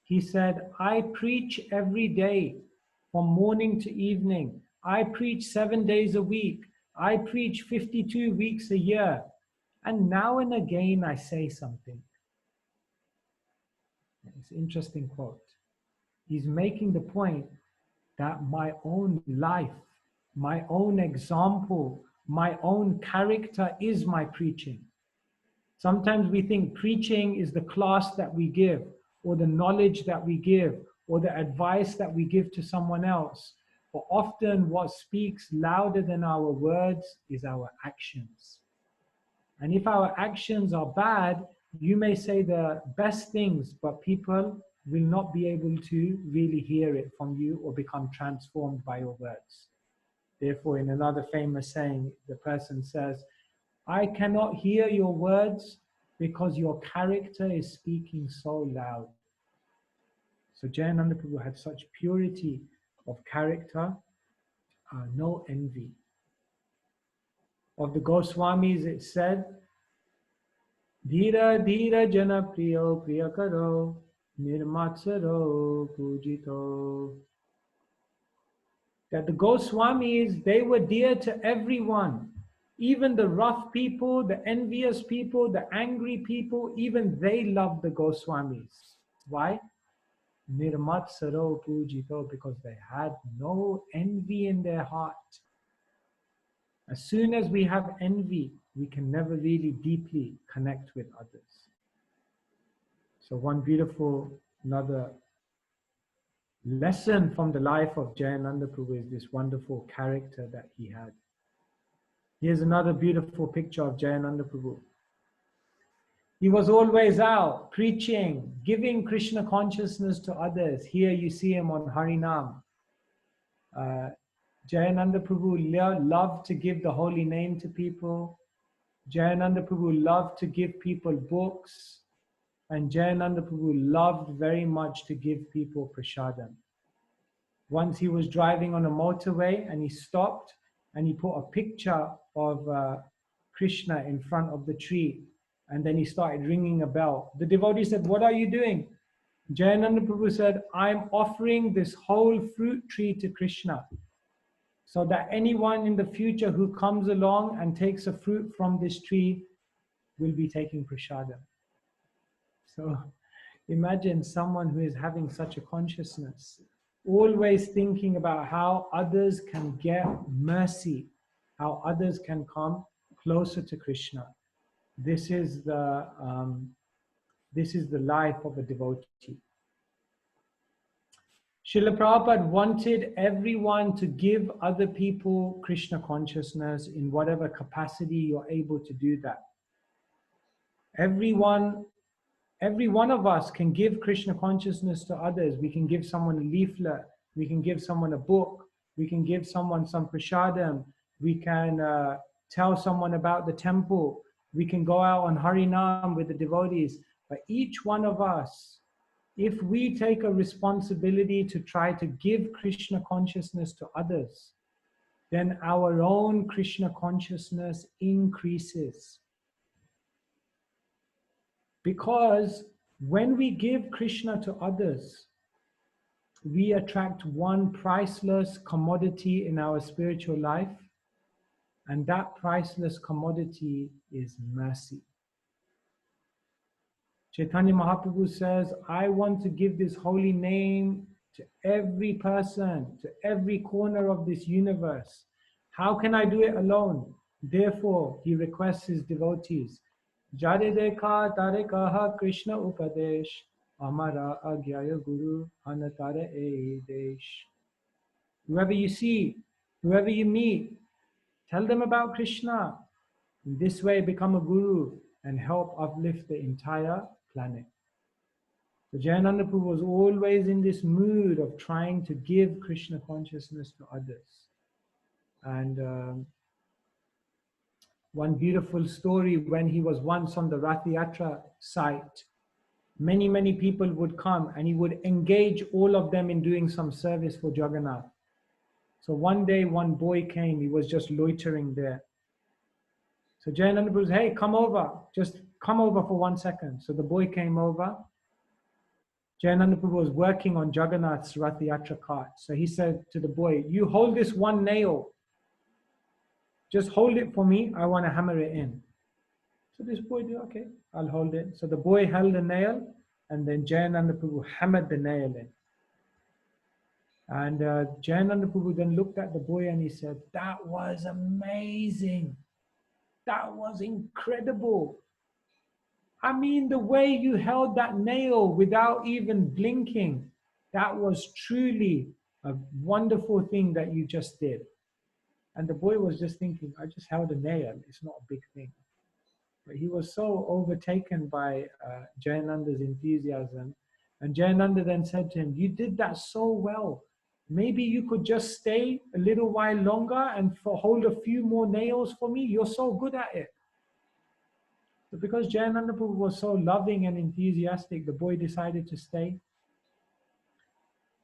he said, I preach every day from morning to evening. I preach 7 days a week. I preach 52 weeks a year. And now and again I say something. It's an interesting quote. He's making the point that my own life, my own example, my own character is my preaching. Sometimes we think preaching is the class that we give, or the knowledge that we give, or the advice that we give to someone else. But often what speaks louder than our words is our actions. And if our actions are bad, you may say the best things, but people will not be able to really hear it from you or become transformed by your words. Therefore, in another famous saying, the person says, I cannot hear your words because your character is speaking so loud. So Jayananda Prabhu had such purity of character, no envy. Of the Goswamis, it said, Dhira dhira jana priyo priyakaro nirmatsaro pujito. That the Goswamis, they were dear to everyone. Even the rough people, the envious people, the angry people, even they loved the Goswamis. Why? Nirmatsaro pujito, because they had no envy in their heart. As soon as we have envy, we can never really deeply connect with others. So one beautiful, another lesson from the life of Jayananda Prabhu is this wonderful character that he had. Here's another beautiful picture of Jayananda Prabhu. He was always out preaching, giving Krishna consciousness to others. Here you see him on Harinam. Jayananda Prabhu loved to give the holy name to people. Jayananda Prabhu loved to give people books. And Jayananda Prabhu loved very much to give people prasadam. Once he was driving on a motorway and he stopped and he put a picture of Krishna in front of the tree. And then he started ringing a bell. The devotee said, what are you doing? Jayananda Prabhu said, I'm offering this whole fruit tree to Krishna, so that anyone in the future who comes along and takes a fruit from this tree will be taking prasadam. So imagine someone who is having such a consciousness, always thinking about how others can get mercy, how others can come closer to Krishna. This is the life of a devotee. Srila Prabhupada wanted everyone to give other people Krishna consciousness in whatever capacity you're able to do that. Every one of us can give Krishna consciousness to others. We can give someone a leaflet, we can give someone a book, we can give someone some prasadam, we can tell someone about the temple, we can go out on Harinam with the devotees. But each one of us if we take a responsibility to try to give Krishna consciousness to others, then our own Krishna consciousness increases. Because when we give Krishna to others, we attract one priceless commodity in our spiritual life, and that priceless commodity is mercy. Chaitanya Mahaprabhu says, I want to give this holy name to every person, to every corner of this universe. How can I do it alone? Therefore, he requests his devotees, Jare dekha tare kaha Krishna upadesh, amara agyaya guru anatara e desh. Whoever you see, whoever you meet, tell them about Krishna. In this way, become a guru and help uplift the entire planet. So Jayananda Prabhu was always in this mood of trying to give Krishna consciousness to others. And one beautiful story, when he was once on the Ratha-yatra site, many people would come and he would engage all of them in doing some service for Jagannath. So one day, one boy came, he was just loitering there. So Jayananda Prabhu said, hey, come over, just come over for 1 second. So the boy came over. Jayananda Prabhu was working on Jagannath's Ratha-yatra cart. So he said to the boy, you hold this one nail. Just hold it for me. I want to hammer it in. So this boy did, okay, I'll hold it. So the boy held the nail, and then Jayananda Prabhu hammered the nail in. And Jayananda Prabhu then looked at the boy and he said, that was amazing. That was incredible. I mean, the way you held that nail without even blinking, that was truly a wonderful thing that you just did. And the boy was just thinking, I just held a nail. It's not a big thing. But he was so overtaken by Jayananda's enthusiasm. And Jayananda then said to him, you did that so well. Maybe you could just stay a little while longer and hold a few more nails for me. You're so good at it. But because Jayananda Prabhu was so loving and enthusiastic, the boy decided to stay.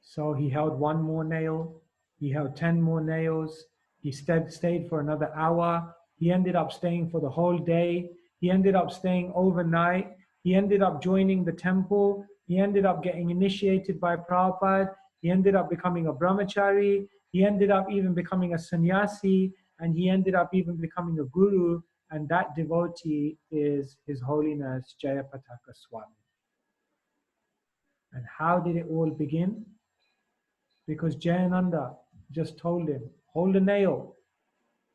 So he held one more nail. He held 10 more nails. He stayed for another hour. He ended up staying for the whole day. He ended up staying overnight. He ended up joining the temple. He ended up getting initiated by Prabhupada. He ended up becoming a brahmachari. He ended up even becoming a sannyasi. And he ended up even becoming a guru. And that devotee is His Holiness Jayapataka Swami. And how did it all begin? Because Jayananda just told him, hold a nail.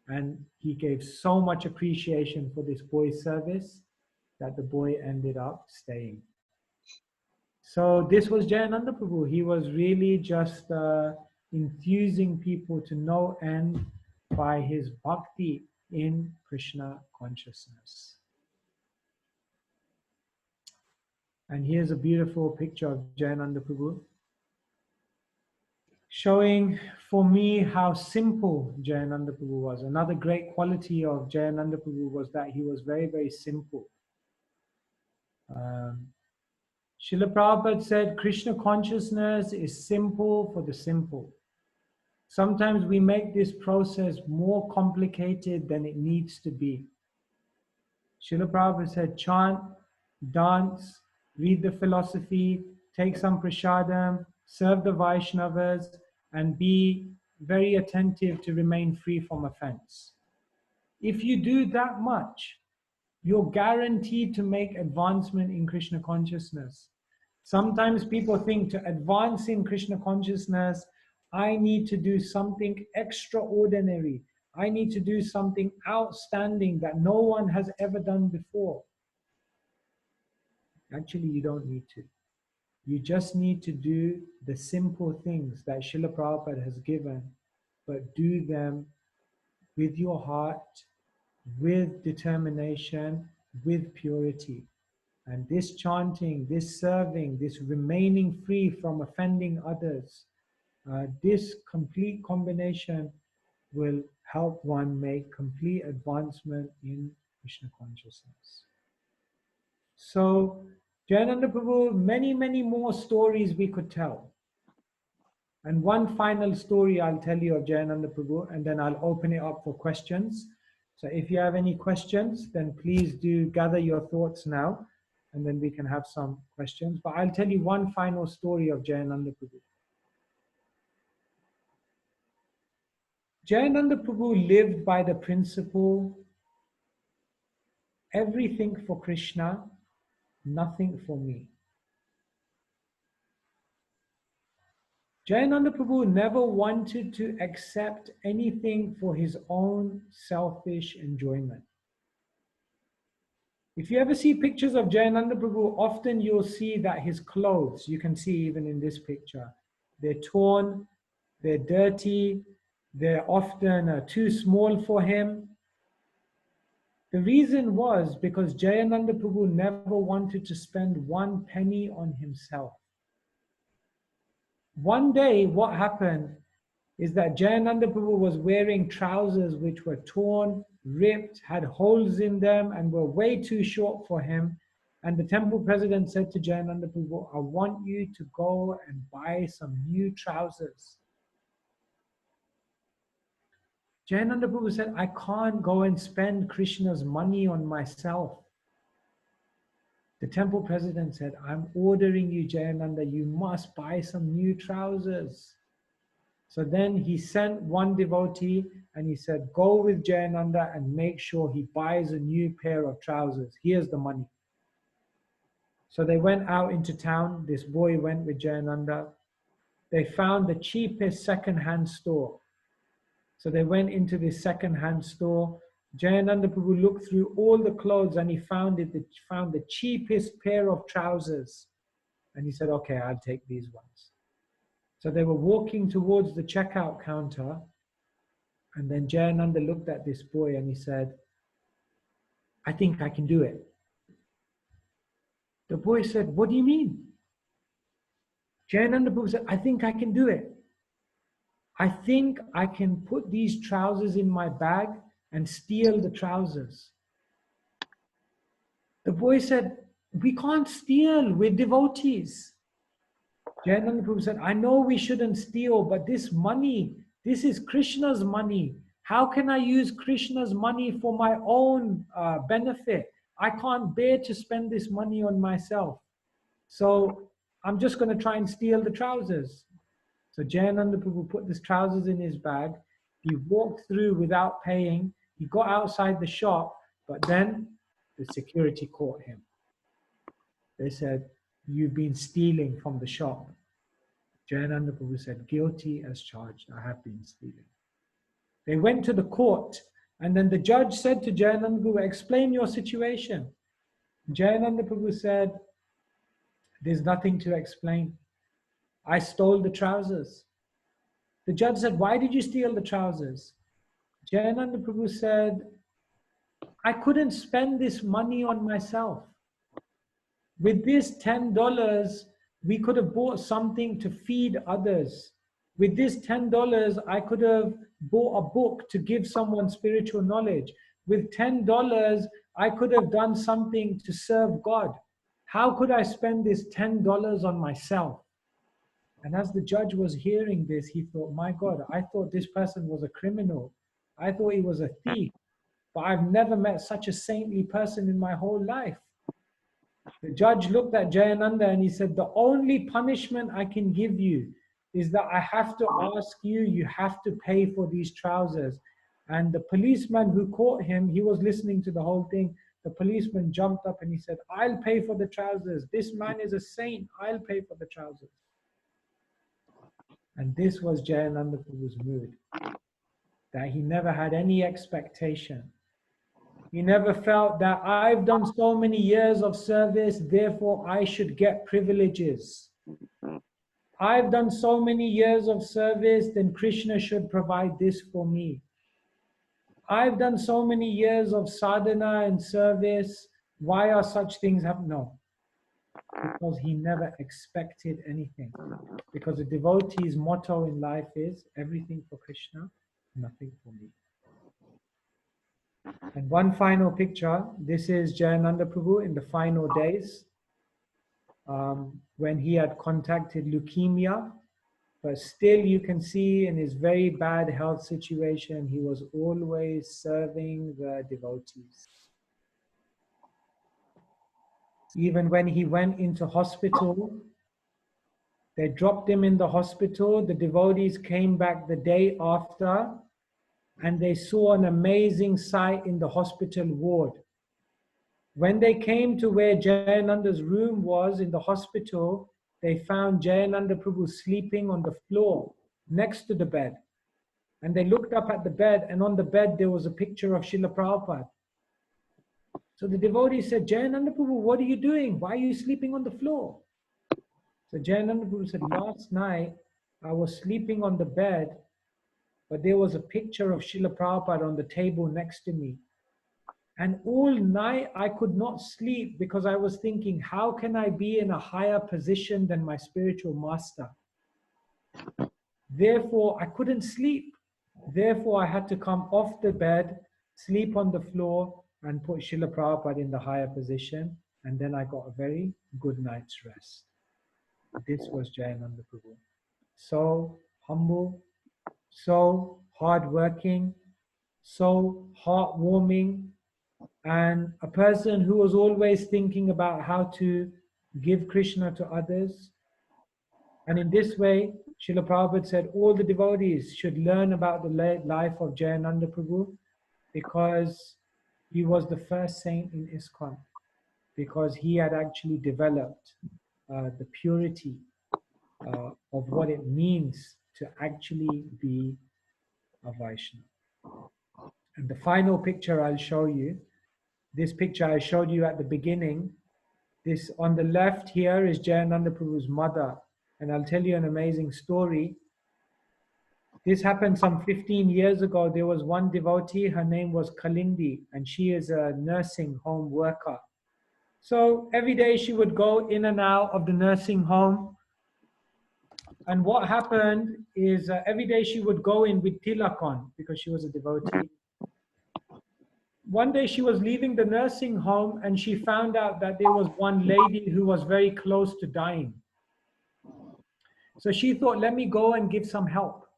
And he gave so much appreciation for this boy's service that the boy ended up staying. So this was Jayananda Prabhu. He was really just infusing people to no end by his bhakti in Krishna consciousness. And here's a beautiful picture of Jayananda Prabhu, showing for me how simple Jayananda Prabhu was. Another great quality of Jayananda Prabhu was that he was very simple. Srila Prabhupada said, Krishna consciousness is simple for the simple. Sometimes we make this process more complicated than it needs to be. Srila Prabhupada said, chant, dance, read the philosophy, take some prasadam, serve the Vaishnavas, and be very attentive to remain free from offense. If you do that much, you're guaranteed to make advancement in Krishna consciousness. Sometimes people think to advance in Krishna consciousness, I need to do something extraordinary. I need to do something outstanding that no one has ever done before. Actually, you don't need to. You just need to do the simple things that Srila Prabhupada has given, but do them with your heart, with determination, with purity. And this chanting, this serving, this remaining free from offending others, this complete combination will help one make complete advancement in Krishna consciousness. So Jayananda Prabhu, many more stories we could tell. And one final story I'll tell you of Jayananda Prabhu, and then I'll open it up for questions. So if you have any questions, then please do gather your thoughts now, and then we can have some questions. But I'll tell you one final story of Jayananda Prabhu. Jayananda Prabhu lived by the principle, everything for Krishna, nothing for me. Jayananda Prabhu never wanted to accept anything for his own selfish enjoyment. If you ever see pictures of Jayananda Prabhu, often you'll see that his clothes, you can see even in this picture, they're torn, they're dirty, they're often too small for him. The reason was because Jayananda Prabhu never wanted to spend one penny on himself. One day, what happened is that Jayananda Prabhu was wearing trousers which were torn, ripped, had holes in them, and were way too short for him. And the temple president said to Jayananda Prabhu, I want you to go and buy some new trousers. Jayananda Prabhu said, I can't go and spend Krishna's money on myself. The temple president said, I'm ordering you, Jayananda, you must buy some new trousers. So then he sent one devotee and he said, go with Jayananda and make sure he buys a new pair of trousers. Here's the money. So they went out into town. This boy went with Jayananda. They found the cheapest second-hand store. So they went into this second-hand store. Jayananda Prabhu looked through all the clothes and he found the cheapest pair of trousers. And he said, okay, I'll take these ones. So they were walking towards the checkout counter. And then Jayananda looked at this boy and he said, I think I can do it. The boy said, what do you mean? Jayananda Prabhu said, I think I can do it. I think I can put these trousers in my bag and steal the trousers. The boy said, we can't steal, we're devotees. Jayananda Prabhu said, I know we shouldn't steal, but this money, this is Krishna's money. How can I use Krishna's money for my own benefit? I can't bear to spend this money on myself. So I'm just going to try and steal the trousers. So Jayananda Prabhu put his trousers in his bag. He walked through without paying. He got outside the shop, but then the security caught him. They said, you've been stealing from the shop. Jayananda Prabhu said, guilty as charged, I have been stealing. They went to the court, and then the judge said to Jayananda Prabhu, explain your situation. Jayananda Prabhu said, there's nothing to explain. I stole the trousers. The judge said, why did you steal the trousers? Jayananda Prabhu said, I couldn't spend this money on myself. With this $10, we could have bought something to feed others. With this $10, I could have bought a book to give someone spiritual knowledge. With $10, I could have done something to serve God. How could I spend this $10 on myself? And as the judge was hearing this, he thought, my God, I thought this person was a criminal. I thought he was a thief. But I've never met such a saintly person in my whole life. The judge looked at Jayananda and he said, the only punishment I can give you is that I have to ask you, you have to pay for these trousers. And the policeman who caught him, he was listening to the whole thing. The policeman jumped up and he said, I'll pay for the trousers. This man is a saint. I'll pay for the trousers. And this was Jayananda Prabhu's mood, that he never had any expectation. He never felt that I've done so many years of service, therefore I should get privileges. I've done so many years of service, then Krishna should provide this for me. I've done so many years of sadhana and service, why are such things happening? No, because he never expected anything. Because a devotee's motto in life is everything for Krishna, nothing for me. And one final picture, this is Jayananda Prabhu in the final days. when he had contacted leukemia, but still you can see in his very bad health situation, he was always serving the devotees. Even when he went into hospital, they dropped him in the hospital. The devotees came back the day after and they saw an amazing sight in the hospital ward. When they came to where Jayananda's room was in the hospital, they found Jayananda Prabhu sleeping on the floor next to the bed. And they looked up at the bed, and on the bed there was a picture of Srila Prabhupada. So the devotee said, Jayananda Prabhu, what are you doing? Why are you sleeping on the floor? So Jayananda Prabhu said, last night I was sleeping on the bed, but there was a picture of Srila Prabhupada on the table next to me. And all night I could not sleep because I was thinking, how can I be in a higher position than my spiritual master? Therefore, I couldn't sleep. Therefore, I had to come off the bed, sleep on the floor, and put Srila Prabhupada in the higher position. And then I got a very good night's rest. This was Jayananda Prabhu. So humble, so hardworking, so heartwarming, and a person who was always thinking about how to give Krishna to others. And in this way, Srila Prabhupada said all the devotees should learn about the life of Jayananda Prabhu, because he was the first saint in ISKCON, because he had actually developed the purity of what it means to actually be a Vaishnava. And the final picture I'll show you, this picture I showed you at the beginning, this on the left here is Jayananda Prabhu's mother. And I'll tell you an amazing story. This happened some 15 years ago. There was one devotee, her name was Kalindi, and she is a nursing home worker. So every day she would go in and out of the nursing home. And what happened is every day she would go in with tilak on because she was a devotee. One day she was leaving the nursing home and she found out that there was one lady who was very close to dying. So she thought, let me go and give some help.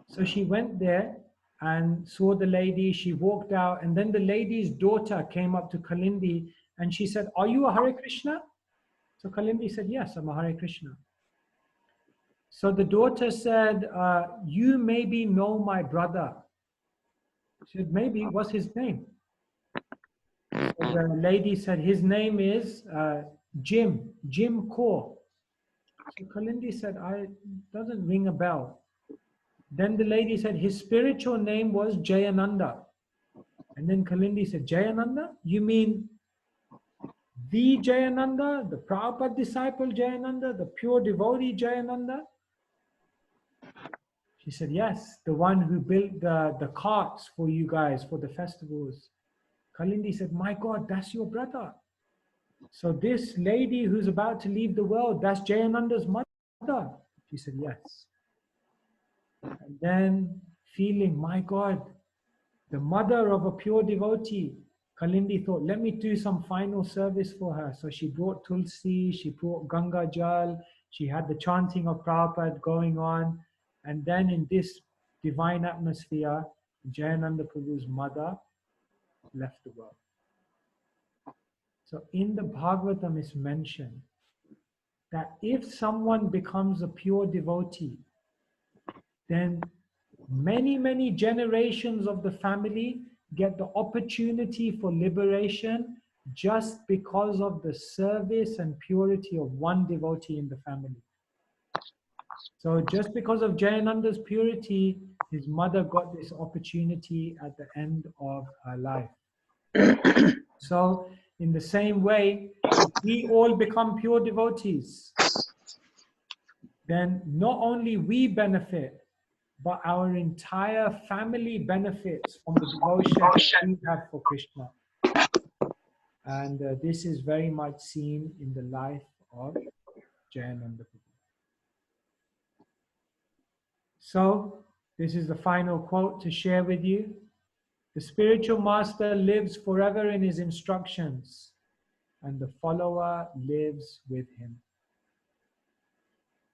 So she went there and saw the lady. She walked out, and then the lady's daughter came up to Kalindi and she said, are you a Hare Krishna? So Kalindi said, yes, I'm a Hare Krishna. So the daughter said, you maybe know my brother. She said, maybe. What's his name? So the lady said, his name is Jim Kaur. So Kalindi said, doesn't ring a bell. Then the lady said, his spiritual name was Jayananda. And then Kalindi said, Jayananda? You mean the Jayananda, the Prabhupada disciple Jayananda, the pure devotee Jayananda? She said, yes, the one who built the carts for you guys for the festivals. Kalindi said, my God, that's your brother. So this lady who's about to leave the world, that's Jayananda's mother. She said, yes. And then feeling, my God, the mother of a pure devotee, Kalindi thought, let me do some final service for her. So she brought Tulsi, she brought Ganga Jal, she had the chanting of Prabhupada going on. And then in this divine atmosphere, Jayananda Prabhu's mother left the world. So in the Bhagavatam is mentioned that if someone becomes a pure devotee, then many generations of the family get the opportunity for liberation just because of the service and purity of one devotee in the family. So just because of Jayananda's purity, his mother got this opportunity at the end of her life. So in the same way, if we all become pure devotees, then not only we benefit, but our entire family benefits from the devotion that we have for Krishna. And this is very much seen in the life of Jayananda Prabhu. So, this is the final quote to share with you. The spiritual master lives forever in his instructions. and the follower lives with him.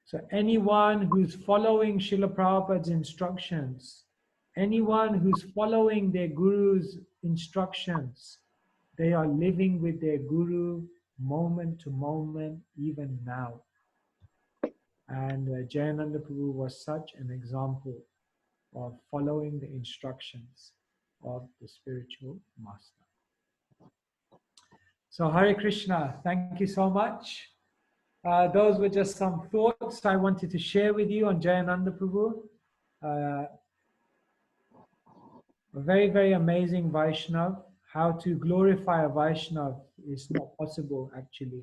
So anyone who's following Srila Prabhupada's instructions, anyone who's following their guru's instructions, they are living with their guru moment to moment, even now. And Jayananda Prabhu was such an example of following the instructions of the spiritual master. So Hare Krishna, thank you so much. Those were just some thoughts I wanted to share with you on Jayananda Prabhu. A very, very amazing Vaishnav. How to glorify a Vaishnav is not possible actually.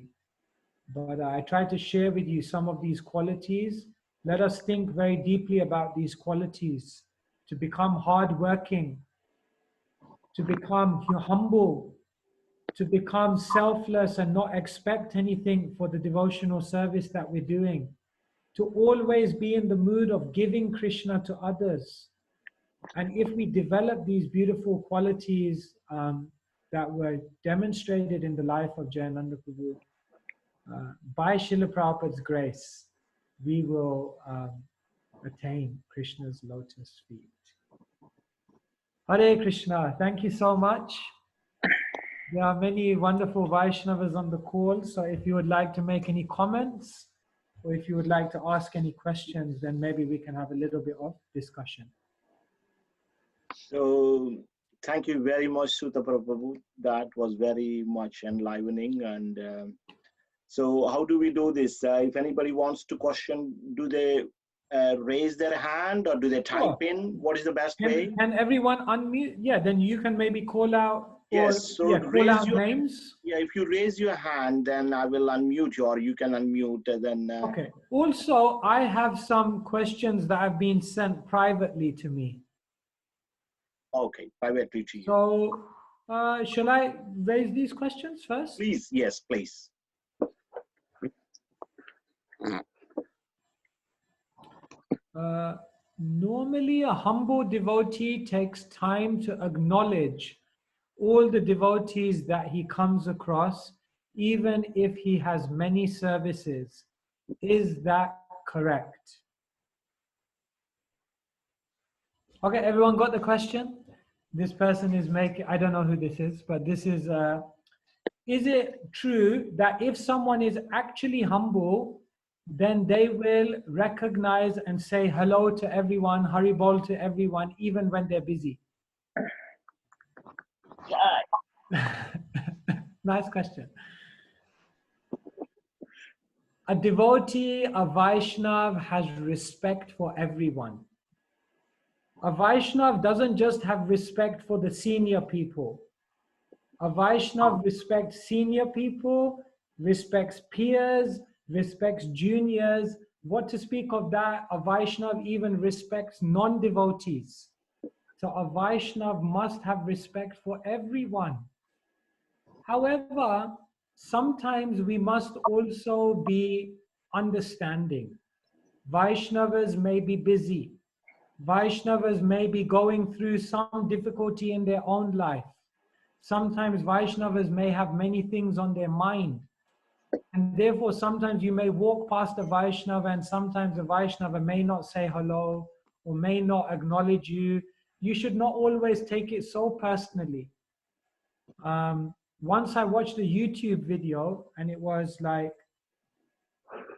But I try to share with you some of these qualities. Let us think very deeply about these qualities to become hardworking, to become humble, to become selfless and not expect anything for the devotional service that we're doing, to always be in the mood of giving Krishna to others. And if we develop these beautiful qualities that were demonstrated in the life of Jayananda Prabhu, by Srila Prabhupada's grace, we will attain Krishna's lotus feet. Hare Krishna, thank you so much. There are many wonderful Vaishnavas on the call, so if you would like to make any comments, or if you would like to ask any questions, then maybe we can have a little bit of discussion. So, thank you very much, Sutapa Prabhu. That was very much enlivening. And so, how do we do this? If anybody wants to question, do they raise their hand or do they type in? What is the best way? Can everyone unmute? Yeah, then you can maybe call out. Yes, so yeah, call out your names. Yeah, if you raise your hand, then I will unmute you, or you can unmute. Then okay. Also, I have some questions that have been sent privately to me. Okay, privately to you. So, shall I raise these questions first? Please, yes, please. Normally, a humble devotee takes time to acknowledge all the devotees that he comes across, even if he has many services. Is that correct? Okay, everyone got the question? This person is making, I don't know who this is, but this is it true that if someone is actually humble, then they will recognize and say hello to everyone, Haribol to everyone, even when they're busy? Nice question. A devotee, a Vaishnav, has respect for everyone. A Vaishnav doesn't just have respect for the senior people. A Vaishnav respects senior people, respects peers, respects juniors. What to speak of that? A Vaishnav even respects non-devotees. So a Vaishnav must have respect for everyone. However, sometimes we must also be understanding. Vaishnavas may be busy. Vaishnavas may be going through some difficulty in their own life. Sometimes Vaishnavas may have many things on their mind. And therefore, sometimes you may walk past a Vaishnava and sometimes a Vaishnava may not say hello or may not acknowledge you. You should not always take it so personally. Once I watched a YouTube video and it was like,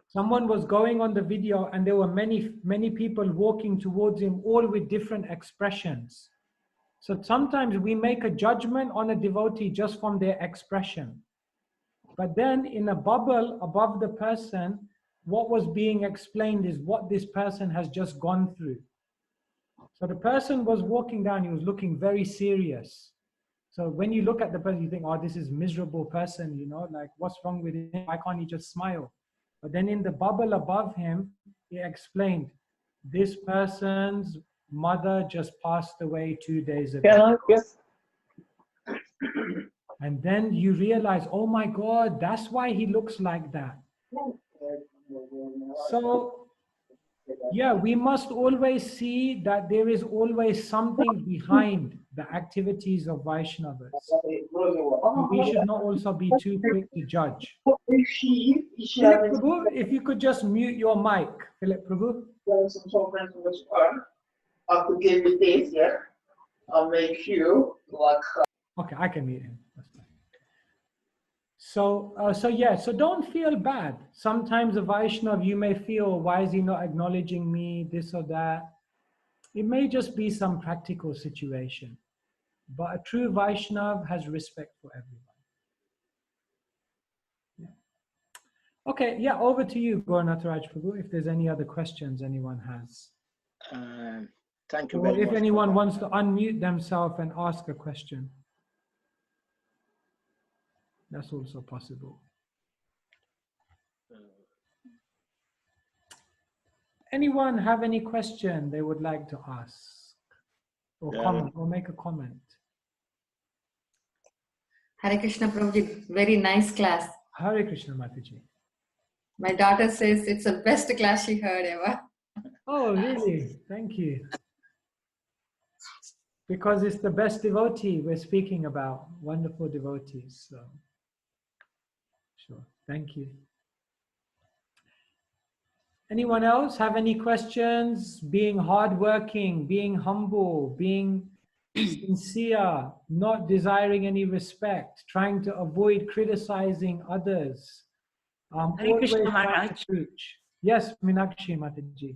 someone was going on the video and there were many people walking towards him, all with different expressions. So sometimes we make a judgment on a devotee just from their expression. But then in a bubble above the person, what was being explained is what this person has just gone through. So the person was walking down, he was looking very serious. So when you look at the person, you think, oh, this is a miserable person, you know, like what's wrong with him? Why can't he just smile? But then in the bubble above him, he explained, this person's mother just passed away 2 days ago. Yeah, yes. And then you realize, oh my God, that's why he looks like that. So, yeah, we must always see that there is always something behind the activities of Vaishnavas. But we should not also be too quick to judge. Philip Prabhu, if you could just mute your mic, Philip Prabhu. I'll make you like. Okay, I can mute him. That's fine. So don't feel bad. Sometimes a Vaishnav, you may feel, why is he not acknowledging me, this or that? It may just be some practical situation. But a true Vaishnav has respect for everyone. Yeah. Okay, yeah, over to you, Gauranataraj Prabhu, if there's any other questions anyone has. Thank you Or very if much. anyone wants to unmute themselves and ask a question. That's also possible. Anyone have any question they would like to ask or comment or make a comment? Hare Krishna Prabhuji, very nice class. Hare Krishna Mataji. My daughter says it's the best class she heard ever. Oh, really? Thank you. Because it's the best devotee we're speaking about, wonderful devotees. So, sure. Thank you. Anyone else have any questions? Being hardworking, being humble, being sincere, not desiring any respect, trying to avoid criticizing others. Hare Krishna Maharaj. Yes, Meenakshi Mataji.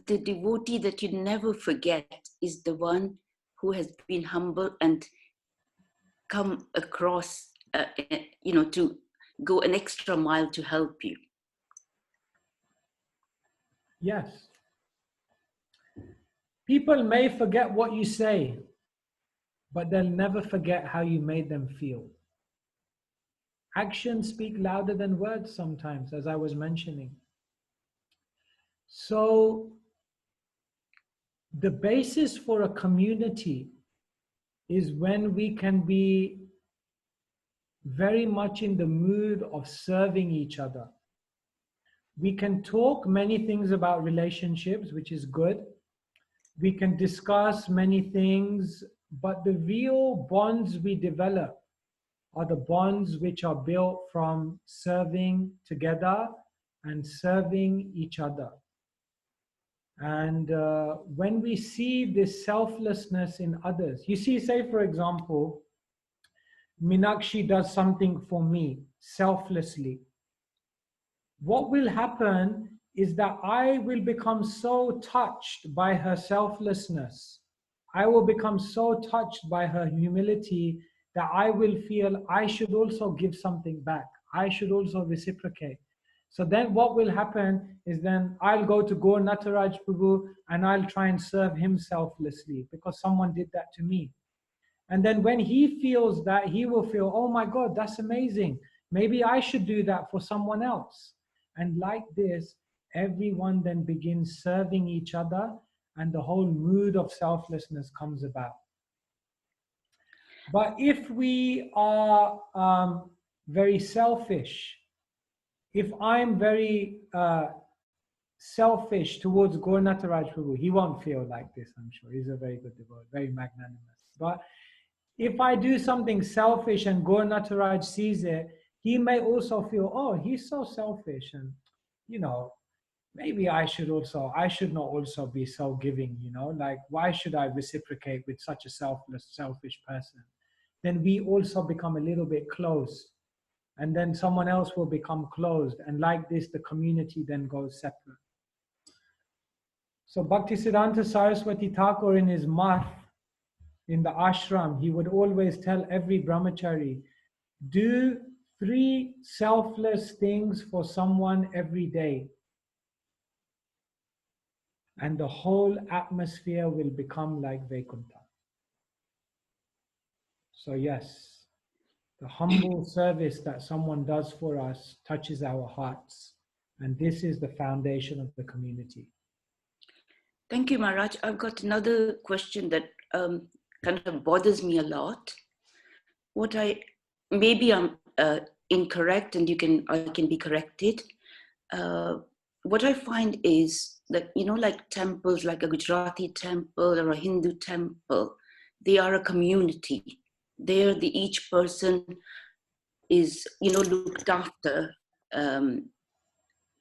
The devotee that you never forget is the one who has been humble and come across, to go an extra mile to help you. Yes. People may forget what you say, but they'll never forget how you made them feel. Actions speak louder than words sometimes, as I was mentioning. So, the basis for a community is when we can be very much in the mood of serving each other. We can talk many things about relationships, which is good. We can discuss many things, but the real bonds we develop are the bonds which are built from serving together and serving each other. And when we see this selflessness in others, you see, say for example, Meenakshi does something for me selflessly. What will happen is that I will become so touched by her selflessness. I will become so touched by her humility that I will feel I should also give something back. I should also reciprocate. So then what will happen is then I'll go to Gauranataraj Prabhu and I'll try and serve him selflessly because someone did that to me. And then when he feels that, he will feel, oh my God, that's amazing. Maybe I should do that for someone else. And like this, everyone then begins serving each other and the whole mood of selflessness comes about. But if we are very selfish, if I'm very selfish towards Gauranataraj Prabhu, he won't feel like this, I'm sure. He's a very good devotee, very magnanimous. But if I do something selfish and Gauranataraj sees it, he may also feel, oh, he's so selfish, and maybe I should not also be so giving, like why should I reciprocate with such a selfish person? Then we also become a little bit closed, and then someone else will become closed, and like this the community then goes separate. So Bhaktisiddhanta Saraswati Thakur in his math, in the ashram, he would always tell every brahmachari, do 3 selfless things for someone every day. And the whole atmosphere will become like Vaikuntha. So yes, the humble service that someone does for us touches our hearts. And this is the foundation of the community. Thank you, Maharaj. I've got another question that kind of bothers me a lot. Maybe I'm incorrect and I can be corrected. What I find is that, like temples, like a Gujarati temple or a Hindu temple, they are a community. There, each person is, looked after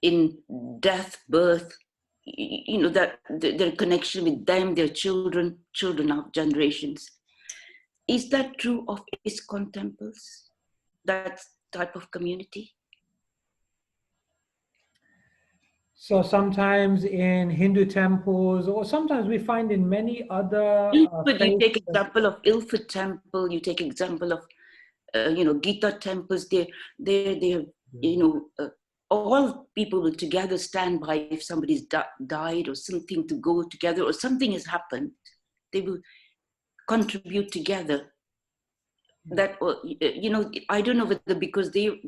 in death, birth, that their connection with them, their children of generations. Is that true of ISKCON temples? That type of community? So sometimes in Hindu temples, or sometimes we find in many other But you take faiths. example of Ilford temple, you take example of, Gita temples, they all people will together stand by if somebody's died or something, to go together, or something has happened, they will contribute together. That, I don't know whether because they've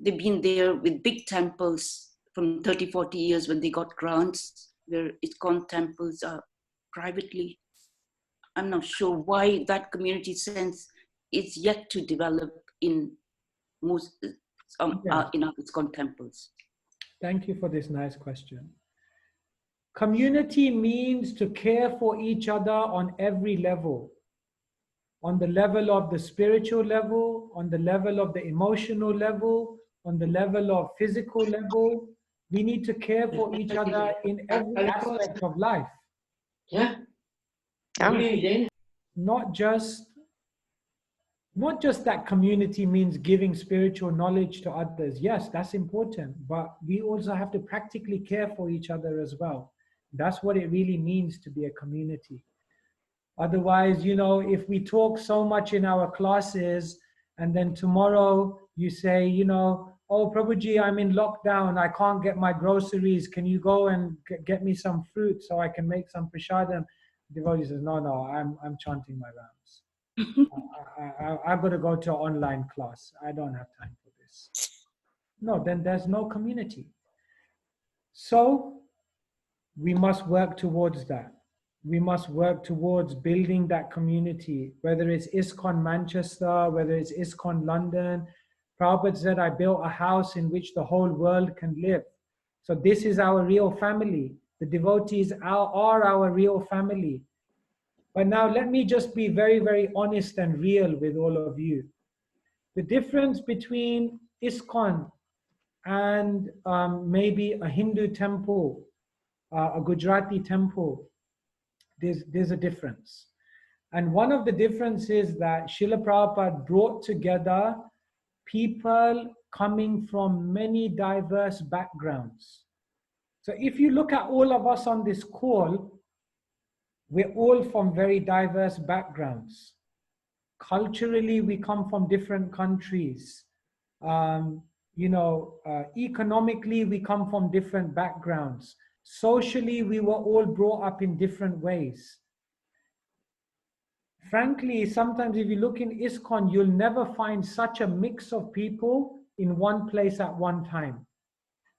been there with big temples from 30, 40 years when they got grants, where ISKCON temples are privately. I'm not sure why that community sense is yet to develop in most in our ISKCON temples. Thank you for this nice question. Community means to care for each other on every level. On the level of the spiritual level, on the level of the emotional level, on the level of physical level. We need to care for each other in every aspect of life. Yeah. Not just that community means giving spiritual knowledge to others. Yes, that's important, but we also have to practically care for each other as well. That's what it really means to be a community. Otherwise, if we talk so much in our classes and then tomorrow you say, oh, Prabhuji, I'm in lockdown, I can't get my groceries, can you go and get me some fruit so I can make some prasadam? Devotee says, no, I'm chanting my rounds. I've got to go to an online class. I don't have time for this. No, then there's no community. So we must work towards that. We must work towards building that community, whether it's ISKCON Manchester, whether it's ISKCON London. Prabhupada said, I built a house in which the whole world can live. So this is our real family. The devotees are our real family. But now let me just be very, very honest and real with all of you. The difference between ISKCON and maybe a Hindu temple, a Gujarati temple, there's a difference. And one of the differences is that Srila Prabhupada brought together people coming from many diverse backgrounds. So if you look at all of us on this call, we're all from very diverse backgrounds. Culturally, we come from different countries. Economically, we come from different backgrounds. Socially, we were all brought up in different ways. Frankly, sometimes if you look in ISKCON, you'll never find such a mix of people in one place at one time.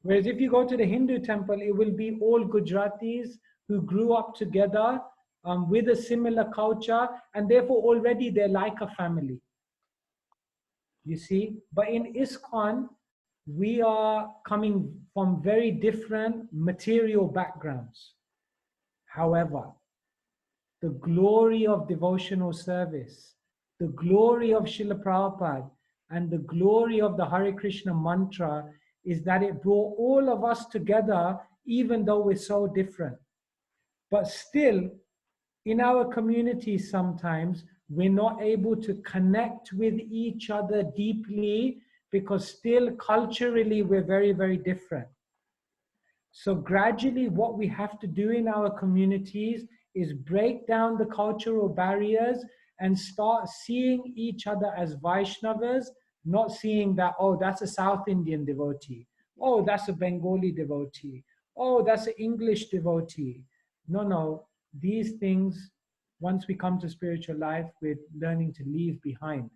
Whereas if you go to the Hindu temple, it will be all Gujaratis who grew up together with a similar culture, and therefore already they're like a family. You see? But in ISKCON, we are coming from very different material backgrounds. However, the glory of devotional service, the glory of Srila Prabhupada, and the glory of the Hare Krishna mantra is that it brought all of us together, even though we're so different. But still, in our community sometimes, we're not able to connect with each other deeply because still culturally we're very, very different. So gradually what we have to do in our communities is break down the cultural barriers and start seeing each other as Vaishnavas, not seeing that, oh, that's a South Indian devotee. Oh, that's a Bengali devotee. Oh, that's an English devotee. No, these things, once we come to spiritual life, we're learning to leave behind.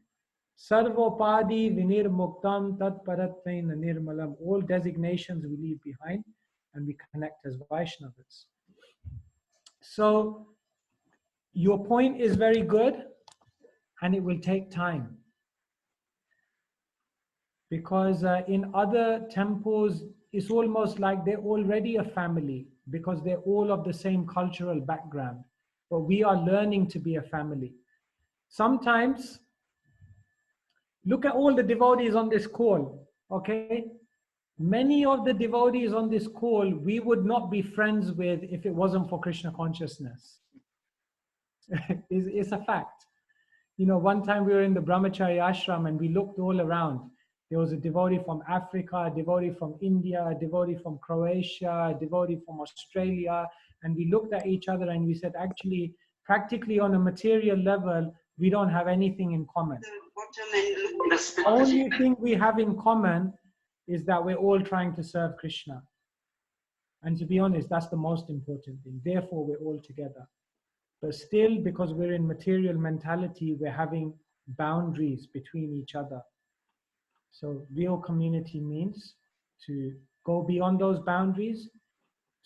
Sarvopadi vinir muktam tat paratvaina nirmalam. All designations we leave behind and we connect as Vaishnavas. So your point is very good, and it will take time. Because in other temples, it's almost like they're already a family because they're all of the same cultural background. But we are learning to be a family. Sometimes, look at all the devotees on this call, okay? Many of the devotees on this call, we would not be friends with if it wasn't for Krishna consciousness. It's a fact. You know, one time we were in the Brahmachari ashram and we looked all around. There was a devotee from Africa, a devotee from India, a devotee from Croatia, a devotee from Australia. And we looked at each other and we said, actually, practically on a material level, we don't have anything in common. The only thing we have in common is that we're all trying to serve Krishna. And to be honest, that's the most important thing. Therefore, we're all together. But still, because we're in material mentality, we're having boundaries between each other. So real community means to go beyond those boundaries,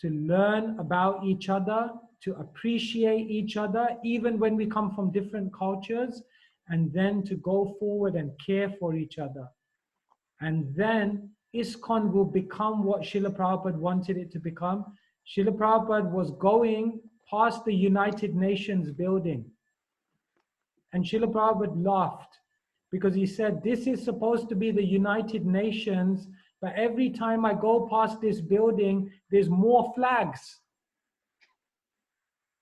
to learn about each other, to appreciate each other, even when we come from different cultures, and then to go forward and care for each other. And then ISKCON will become what Srila Prabhupada wanted it to become. Srila Prabhupada was going past the United Nations building. And Srila Prabhupada laughed because he said, this is supposed to be the United Nations, but every time I go past this building, there's more flags.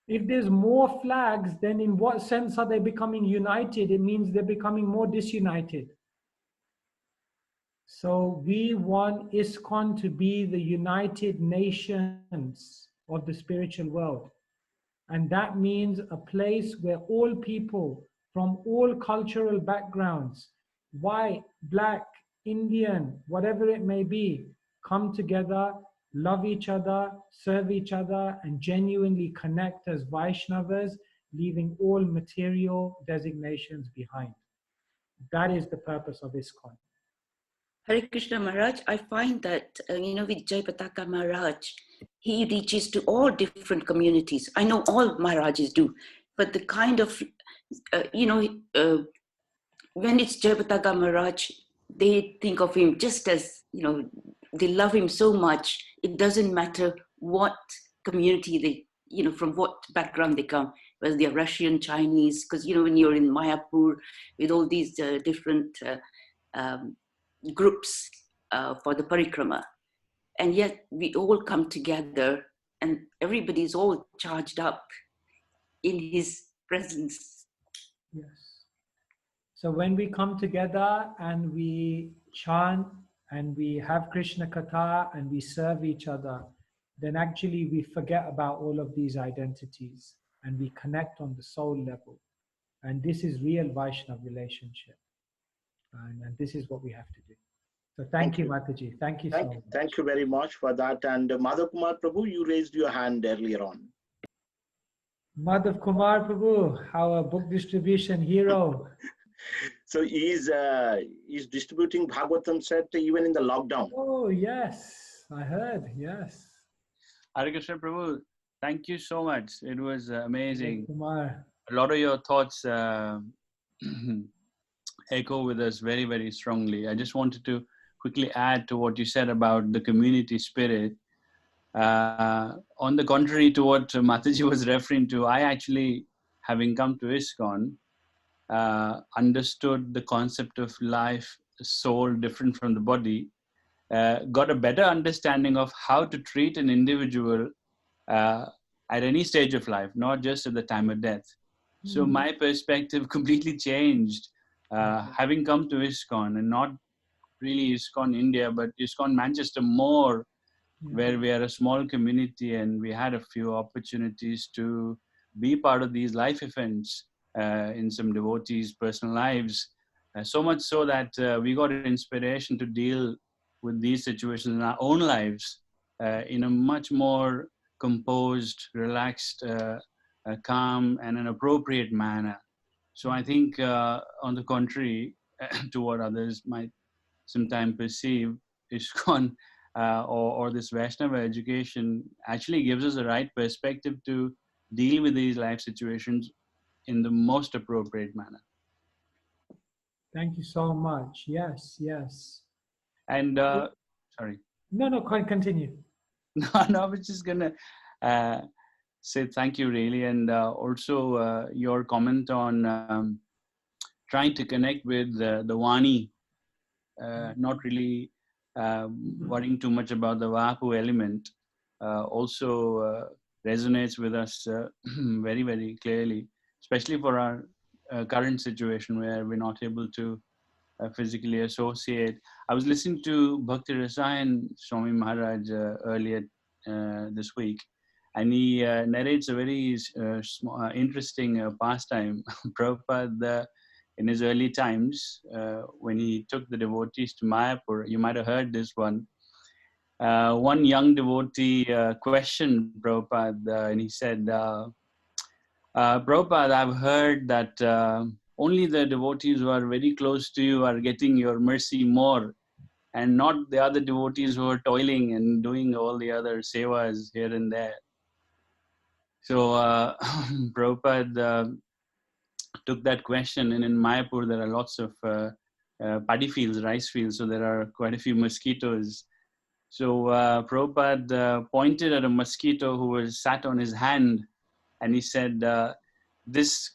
If there's more flags, then in what sense are they becoming united? It means they're becoming more disunited. So we want ISKCON to be the United Nations of the spiritual world. And that means a place where all people from all cultural backgrounds, white, black, Indian, whatever it may be, come together, love each other, serve each other, and genuinely connect as Vaishnavas, leaving all material designations behind. That is the purpose of ISKCON. Hare Krishna Maharaj, I find that, with Jayapataka Maharaj, he reaches to all different communities. I know all Maharajas do, but the kind of, when it's Jayapataka Maharaj, they think of him just as, they love him so much. It doesn't matter what community they, from what background they come, whether they're Russian, Chinese, because, when you're in Mayapur with all these different groups for the parikrama, and yet we all come together and everybody's all charged up in his presence. Yes. So when we come together and we chant and we have Krishna Katha and we serve each other, then actually we forget about all of these identities and we connect on the soul level. And this is real Vaishnava relationship. And this is what we have to do. So thank you, Mataji. Thank you so much. Thank you very much for that. And Madhav Kumar Prabhu, you raised your hand earlier on. Madhav Kumar Prabhu, our book distribution hero. So he's distributing Bhagavatam set even in the lockdown. Oh, yes. I heard. Yes. Hare Krishna Prabhu, thank you so much. It was amazing. Kumar. A lot of your thoughts echo with us very, very strongly. I just wanted to quickly add to what you said about the community spirit. On the contrary to what Mataji was referring to, I actually, having come to ISKCON, understood the concept of life, soul different from the body, got a better understanding of how to treat an individual at any stage of life, not just at the time of death. So my perspective completely changed, having come to ISKCON, and not really ISKCON India, but ISKCON Manchester more, where we are a small community and we had a few opportunities to be part of these life events in some devotees' personal lives. So much so that we got an inspiration to deal with these situations in our own lives in a much more composed, relaxed, calm, and an appropriate manner. So I think, on the contrary to what others might sometimes perceive, ISKCON or this Vaishnava education actually gives us the right perspective to deal with these life situations in the most appropriate manner. Thank you so much. Yes, yes. And sorry. No, continue. No, I was just gonna say thank you really, and also your comment on trying to connect with the Vani, not really worrying too much about the Vapu element, also resonates with us very, very clearly, especially for our current situation where we're not able to physically associate. I was listening to Bhakti Rasayan Swami Maharaj earlier this week, and he narrates a very interesting pastime. Prabhupada, in his early times, when he took the devotees to Mayapur, you might have heard this one. One young devotee questioned Prabhupada, and he said, Prabhupada, I've heard that only the devotees who are very close to you are getting your mercy more, and not the other devotees who are toiling and doing all the other sevas here and there. So Prabhupada took that question, and in Mayapur there are lots of paddy fields, rice fields, so there are quite a few mosquitoes. So Prabhupada pointed at a mosquito who was sat on his hand, and he said, this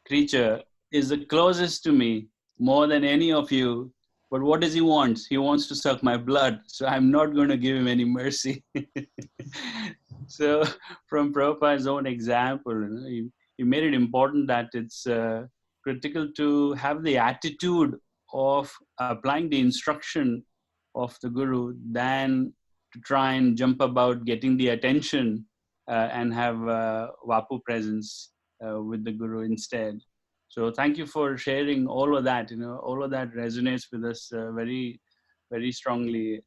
creature is the closest to me more than any of you, but what does he want? He wants to suck my blood, so I'm not going to give him any mercy. So from Prabhupada's own example, he made it important that it's critical to have the attitude of applying the instruction of the Guru than to try and jump about getting the attention and have Vapu presence with the Guru instead. So thank you for sharing all of that. All of that resonates with us very, very strongly.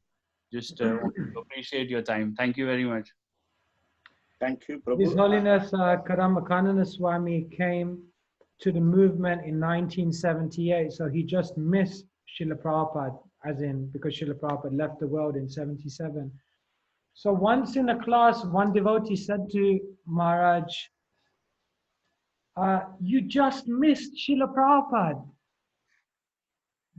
Just want to appreciate your time. Thank you very much. Thank you, Prabhu. His Holiness Karamakanana Swami came to the movement in 1978, so he just missed Srila Prabhupada, as in because Srila Prabhupada left the world in 77. So once in a class, one devotee said to Maharaj, you just missed Srila Prabhupada.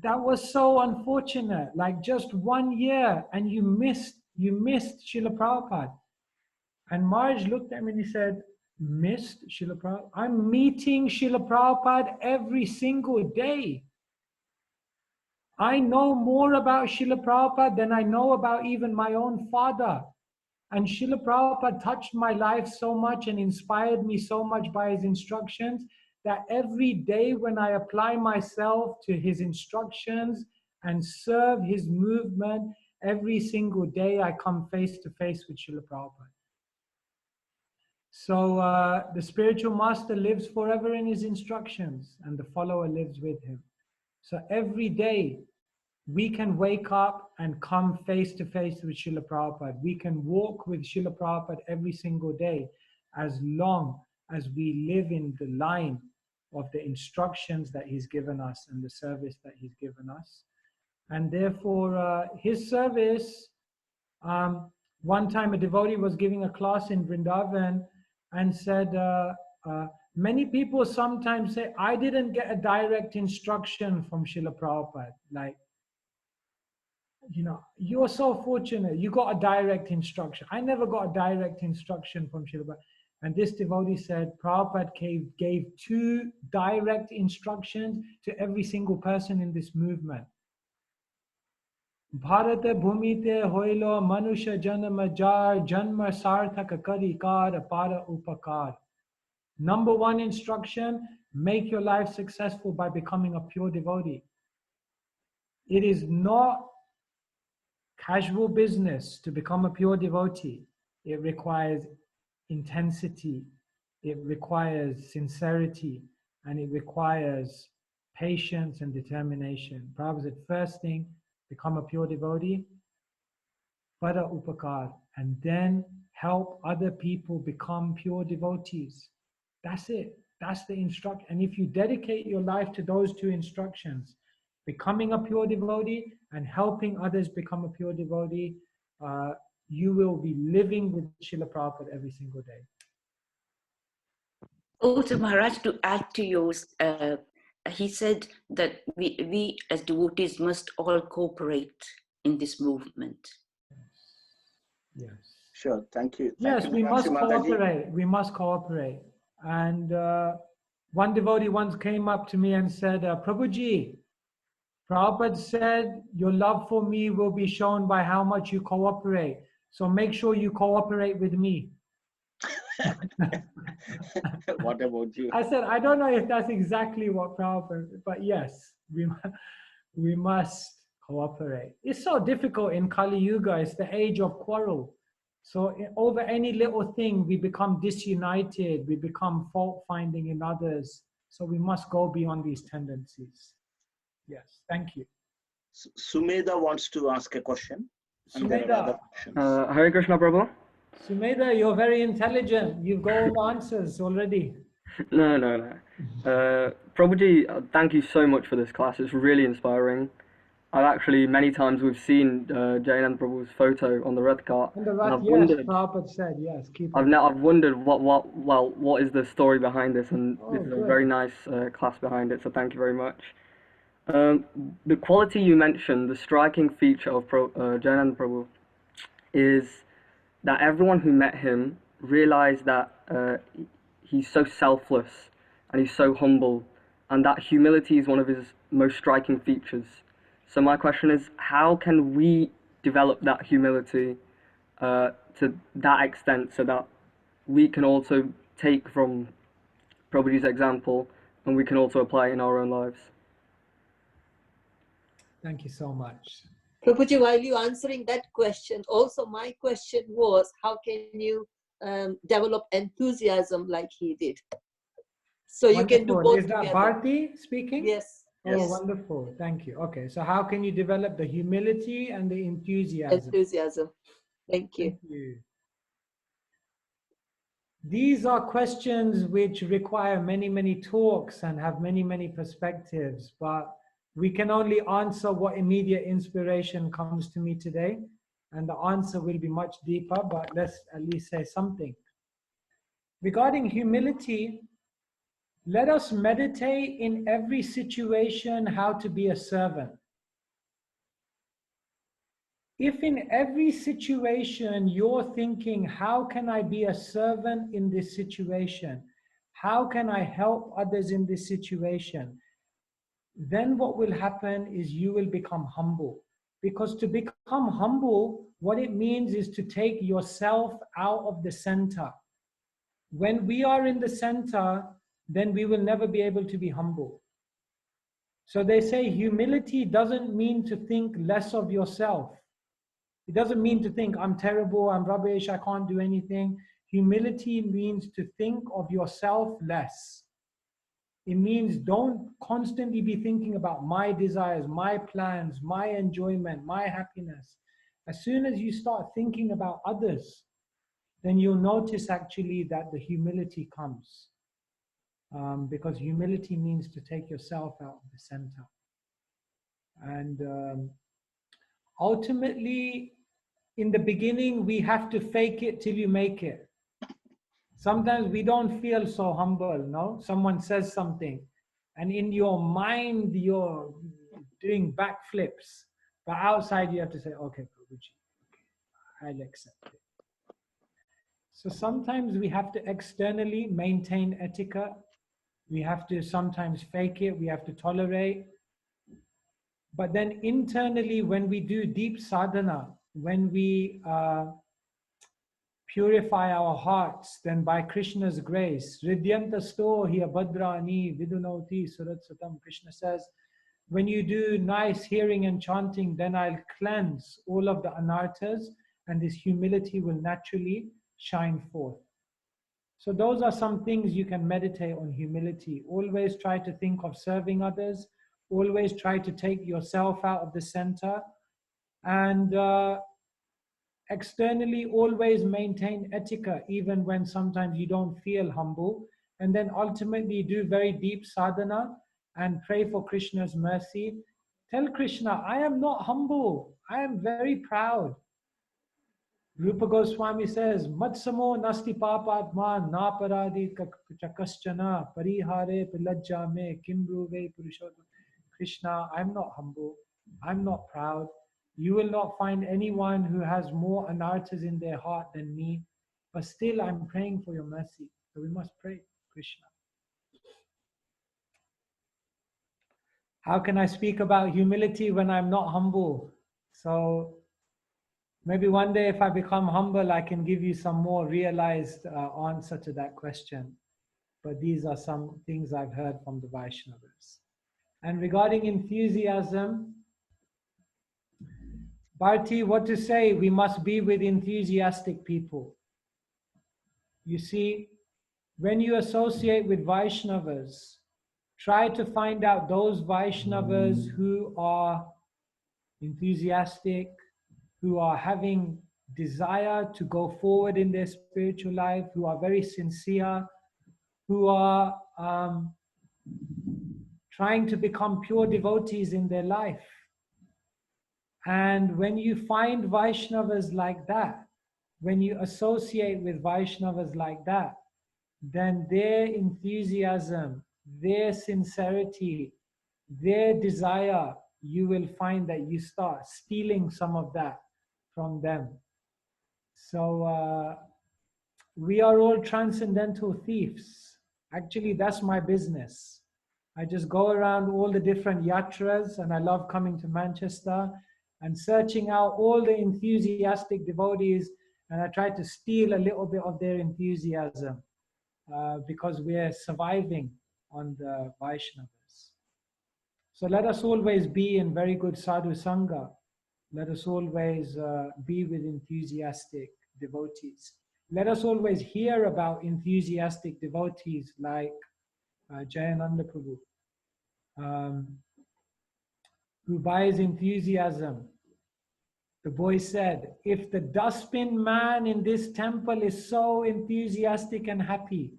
That was so unfortunate, like just 1 year and you missed Srila Prabhupada. And Maharaj looked at me and he said, missed Srila Prabhupada? I'm meeting Srila Prabhupada every single day. I know more about Srila Prabhupada than I know about even my own father. And Srila Prabhupada touched my life so much and inspired me so much by his instructions that every day when I apply myself to his instructions and serve his movement, every single day I come face to face with Srila Prabhupada. So the spiritual master lives forever in his instructions and the follower lives with him. So every day we can wake up and come face to face with Srila Prabhupada. We can walk with Srila Prabhupada every single day as long as we live in the line of the instructions that he's given us and the service that he's given us. And therefore his service, one time a devotee was giving a class in Vrindavan and said, many people sometimes say, I didn't get a direct instruction from Srila Prabhupada. Like, you're so fortunate, you got a direct instruction. I never got a direct instruction from Srila Prabhupada. And this devotee said, Prabhupada gave 2 direct instructions to every single person in this movement. Bharata bhumite hoilo manusha janama jar janma sarthaka karikar para upakar. Number 1 instruction, make your life successful by becoming a pure devotee. It is not casual business to become a pure devotee. It requires intensity, it requires sincerity, and it requires patience and determination. Prabhupada said, first thing, become a pure devotee, para upakar, and then help other people become pure devotees. That's it. That's the instruction. And if you dedicate your life to those 2 instructions, becoming a pure devotee and helping others become a pure devotee, you will be living with Srila Prabhupada every single day. Also, Maharaj, to add to yours, he said that we as devotees must all cooperate in this movement. Yes. Sure, thank you. Yes, Thank we you, must Mataji. cooperate. We must cooperate. And One devotee once came up to me and said, Prabhuji, Prabhupada said your love for me will be shown by how much you cooperate. So make sure you cooperate with me. What about you? I said, I don't know if that's exactly what Prabhupada, but yes, we must cooperate. It's so difficult in Kali Yuga. It's the age of quarrel. So over any little thing, we become disunited. We become fault finding in others. So we must go beyond these tendencies. Yes, thank you. Sumedha wants to ask a question. And there are other Sumedha, questions. Hare Krishna, Prabhu. Sumedha, you're very intelligent. You've got all the answers already. No. Prabhuji, thank you so much for this class. It's really inspiring. I've actually, many times we've seen Jayananda Prabhu's photo on the Rath cart. On the And right, I've yes, wondered, Prabhupada said, yes, keep I've, it. I've wondered what is the story behind this, and Oh, this is a good. very nice class behind it, so thank you very much. The quality you mentioned, the striking feature of Jayananda Prabhu, is that everyone who met him realized that he's so selfless and he's so humble, and that humility is one of his most striking features. So my question is, how can we develop that humility to that extent so that we can also take from Prabhuji's example and we can also apply it in our own lives? Thank you so much. Prabhuji, while you answering that question, also my question was, how can you develop enthusiasm like he did? So you can do Wonderful. both Is that together. Bharti speaking? Yes. Oh, Yes. wonderful. Thank you. Okay, so how can you develop the humility and the enthusiasm? Enthusiasm. Thank you. Thank you. These are questions which require many, many talks and have many, many perspectives, but we can only answer what immediate inspiration comes to me today. And the answer will be much deeper, but let's at least say something. Regarding humility, let us meditate in every situation how to be a servant. If in every situation you're thinking, how can I be a servant in this situation? How can I help others in this situation? Then what will happen is you will become humble. Because to become humble, what it means is to take yourself out of the center. When we are in the center, then we will never be able to be humble. So they say humility doesn't mean to think less of yourself. It doesn't mean to think, I'm terrible, I'm rubbish, I can't do anything. Humility means to think of yourself less. It means don't constantly be thinking about my desires, my plans, my enjoyment, my happiness. As soon as you start thinking about others, then you'll notice actually that the humility comes. Because humility means to take yourself out of the center. And ultimately, in the beginning, we have to fake it till you make it. Sometimes we don't feel so humble, no? Someone says something, and in your mind, you're doing backflips. But outside, you have to say, okay, Prabhuji, I'll accept it. So sometimes we have to externally maintain etiquette. We have to sometimes fake it. We have to tolerate. But then internally, when we do deep sadhana, when we purify our hearts, then by Krishna's grace, Ridyanta sto hi abhadrani vidunoti surat satam, Krishna says, when you do nice hearing and chanting, then I'll cleanse all of the anarthas, and this humility will naturally shine forth. So those are some things you can meditate on humility. Always try to think of serving others. Always try to take yourself out of the center. And externally, always maintain etiquette, even when sometimes you don't feel humble. And then ultimately do very deep sadhana and pray for Krishna's mercy. Tell Krishna, I am not humble. I am very proud. Rupa Goswami says, Matsamo nasti papatma na paradi chakaschana parihare pilajjame kimbruve purushotam. Krishna, I'm not humble. I'm not proud. You will not find anyone who has more anarthas in their heart than me. But still, I'm praying for your mercy. So we must pray, Krishna. how can I speak about humility when I'm not humble? So maybe one day if I become humble, I can give you some more realized answer to that question. But these are some things I've heard from the Vaishnavas. And regarding enthusiasm, Bharti, what to say? We must be with enthusiastic people. You see, when you associate with Vaishnavas, try to find out those Vaishnavas who are enthusiastic, who are having desire to go forward in their spiritual life, who are very sincere, who are trying to become pure devotees in their life. And when you find Vaishnavas like that, when you associate with Vaishnavas like that, then their enthusiasm, their sincerity, their desire, you will find that you start stealing some of that from them. So we are all transcendental thieves. Actually, that's my business. I just go around all the different yatras, and I love coming to Manchester and searching out all the enthusiastic devotees, and I try to steal a little bit of their enthusiasm because we're surviving on the Vaishnavas. So let us always be in very good sadhu sangha. Let us always be with enthusiastic devotees. Let us always hear about enthusiastic devotees like Jayananda Prabhu, who by his enthusiasm, the boy said, if the dustbin man in this temple is so enthusiastic and happy,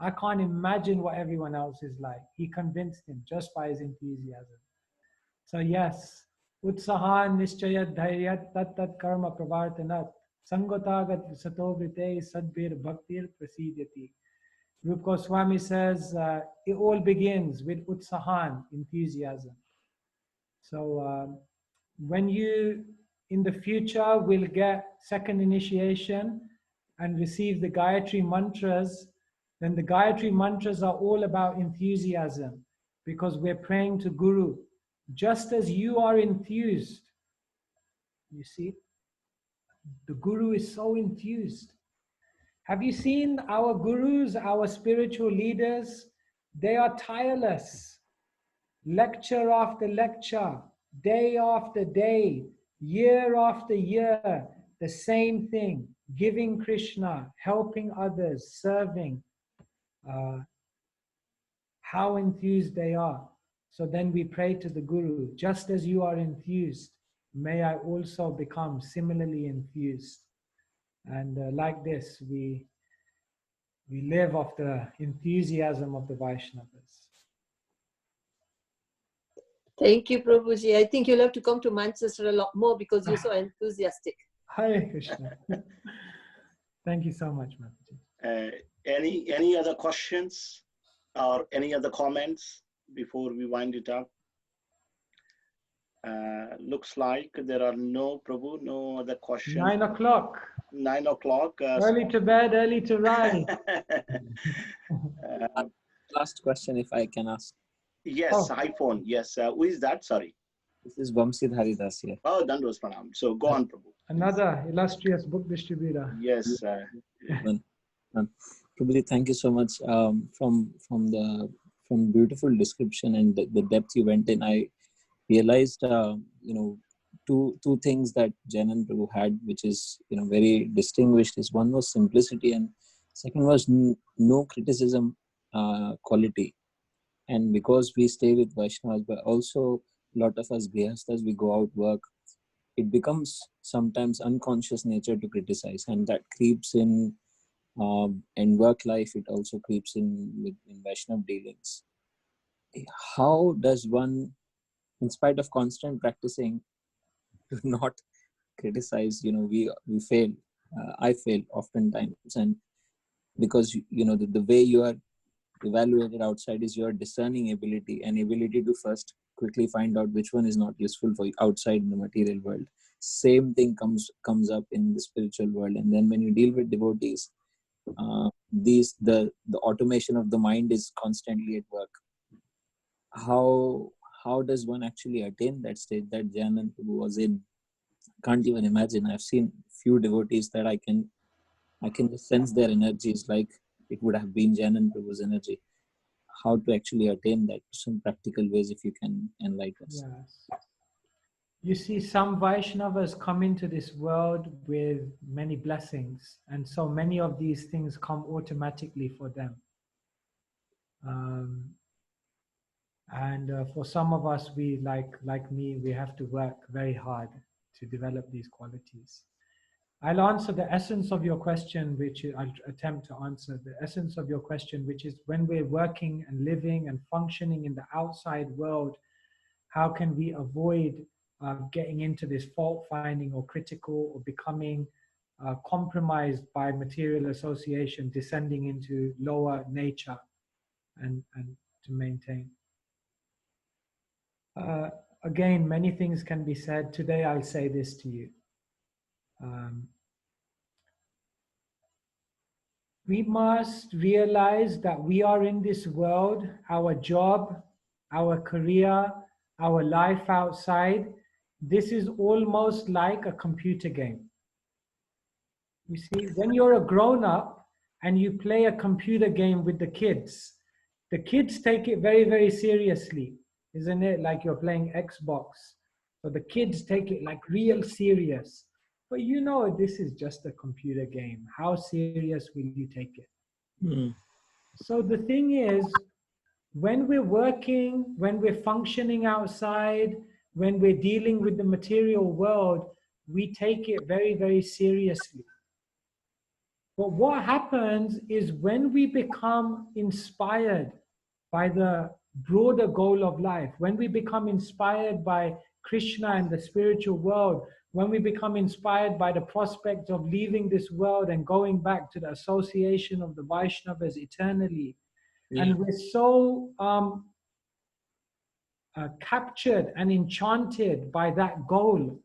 I can't imagine what everyone else is like. He convinced him just by his enthusiasm. So yes, utsahan nischayat dhairyat tat tat karma pravartanat sangotagat satovrite sadbir bhaktir prasidyati. Rupa Goswami says it all begins with utsahan, enthusiasm. So when you in the future will get second initiation and receive the Gayatri mantras, then the Gayatri mantras are all about enthusiasm, because we're praying to Guru. Just as you are enthused, you see, the Guru is so enthused. Have you seen our Gurus, our spiritual leaders? They are tireless. Lecture after lecture, day after day, year after year, the same thing, giving Krishna, helping others, serving. How enthused they are. So then we pray to the Guru, just as you are enthused, may I also become similarly enthused. And like this, we live off the enthusiasm of the Vaishnavas. Thank you, Prabhuji. I think you'll have to come to Manchester a lot more because you're so enthusiastic. Hare Krishna. Thank you so much, Mataji. Any other questions or any other comments before we wind it up? Looks like there are no, Prabhu, no other questions. 9 o'clock. 9 o'clock. Early to bed, early to rise. Last question, if I can ask. Yes, Oh. iPhone. Yes. Who is that? Sorry. This is Vamsid Haridas here. Oh, Dandos Pranam. So go on, Prabhu. Another illustrious book distributor. Yes. Prabhuji, thank you so much from beautiful description and the depth you went in. I realized, two things that Jayananda Prabhu had, which is very distinguished. Is one was simplicity, and second was no criticism quality. And because we stay with Vaishnavas, but also a lot of us Grihasthas, we go out work, it becomes sometimes unconscious nature to criticize, and that creeps in work life. It also creeps in Vaishnav dealings. How does one, in spite of constant practicing, to not criticize? We fail. I fail oftentimes, and because the way you are evaluated outside is your discerning ability and ability to first quickly find out which one is not useful for you outside in the material world. Same thing comes up in the spiritual world, and then when you deal with devotees, the automation of the mind is constantly at work. How how does one actually attain that state that Jayananda Prabhu was in? Can't even imagine. I've seen few devotees that I can just sense their energies like it would have been Jayananda Prabhu's energy. How to actually attain that? Some practical ways, if you can enlighten us. Yes. You see, some Vaishnavas come into this world with many blessings, and so many of these things come automatically for them. And for some of us, we like me, we have to work very hard to develop these qualities. I'll answer the essence of your question, which I'll attempt to answer the essence of your question, which is when we're working and living and functioning in the outside world, how can we avoid getting into this fault finding or critical or becoming compromised by material association, descending into lower nature and to maintain. Again, many things can be said. Today I'll say this to you. We must realize that we are in this world, our job, our career, our life outside. This is almost like a computer game. You see, when you're a grown-up and you play a computer game with the kids take it very, very seriously, isn't it? Like you're playing Xbox. So the kids take it like real serious. But you know, this is just a computer game. How serious will you take it? Mm. So the thing is, when we're working, when we're functioning outside, when we're dealing with the material world, we take it very, very seriously. But what happens is when we become inspired by the broader goal of life, when we become inspired by Krishna and the spiritual world, when we become inspired by the prospect of leaving this world and going back to the association of the Vaishnavas eternally, and we're so captured and enchanted by that goal,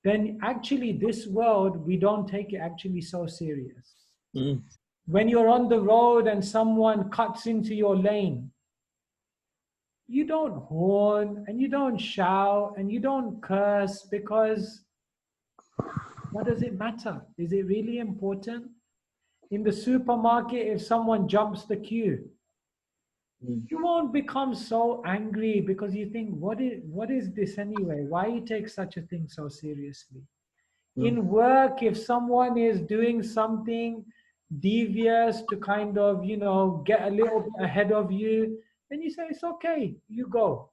then actually this world, we don't take it actually so serious. Mm. When you're on the road and someone cuts into your lane, you don't horn and you don't shout and you don't curse, because what does it matter? Is it really important? In the supermarket, if someone jumps the queue, you won't become so angry because you think, what is this anyway? Why you take such a thing so seriously? In work, if someone is doing something devious to kind of, get a little bit ahead of you, then you say, it's okay, you go.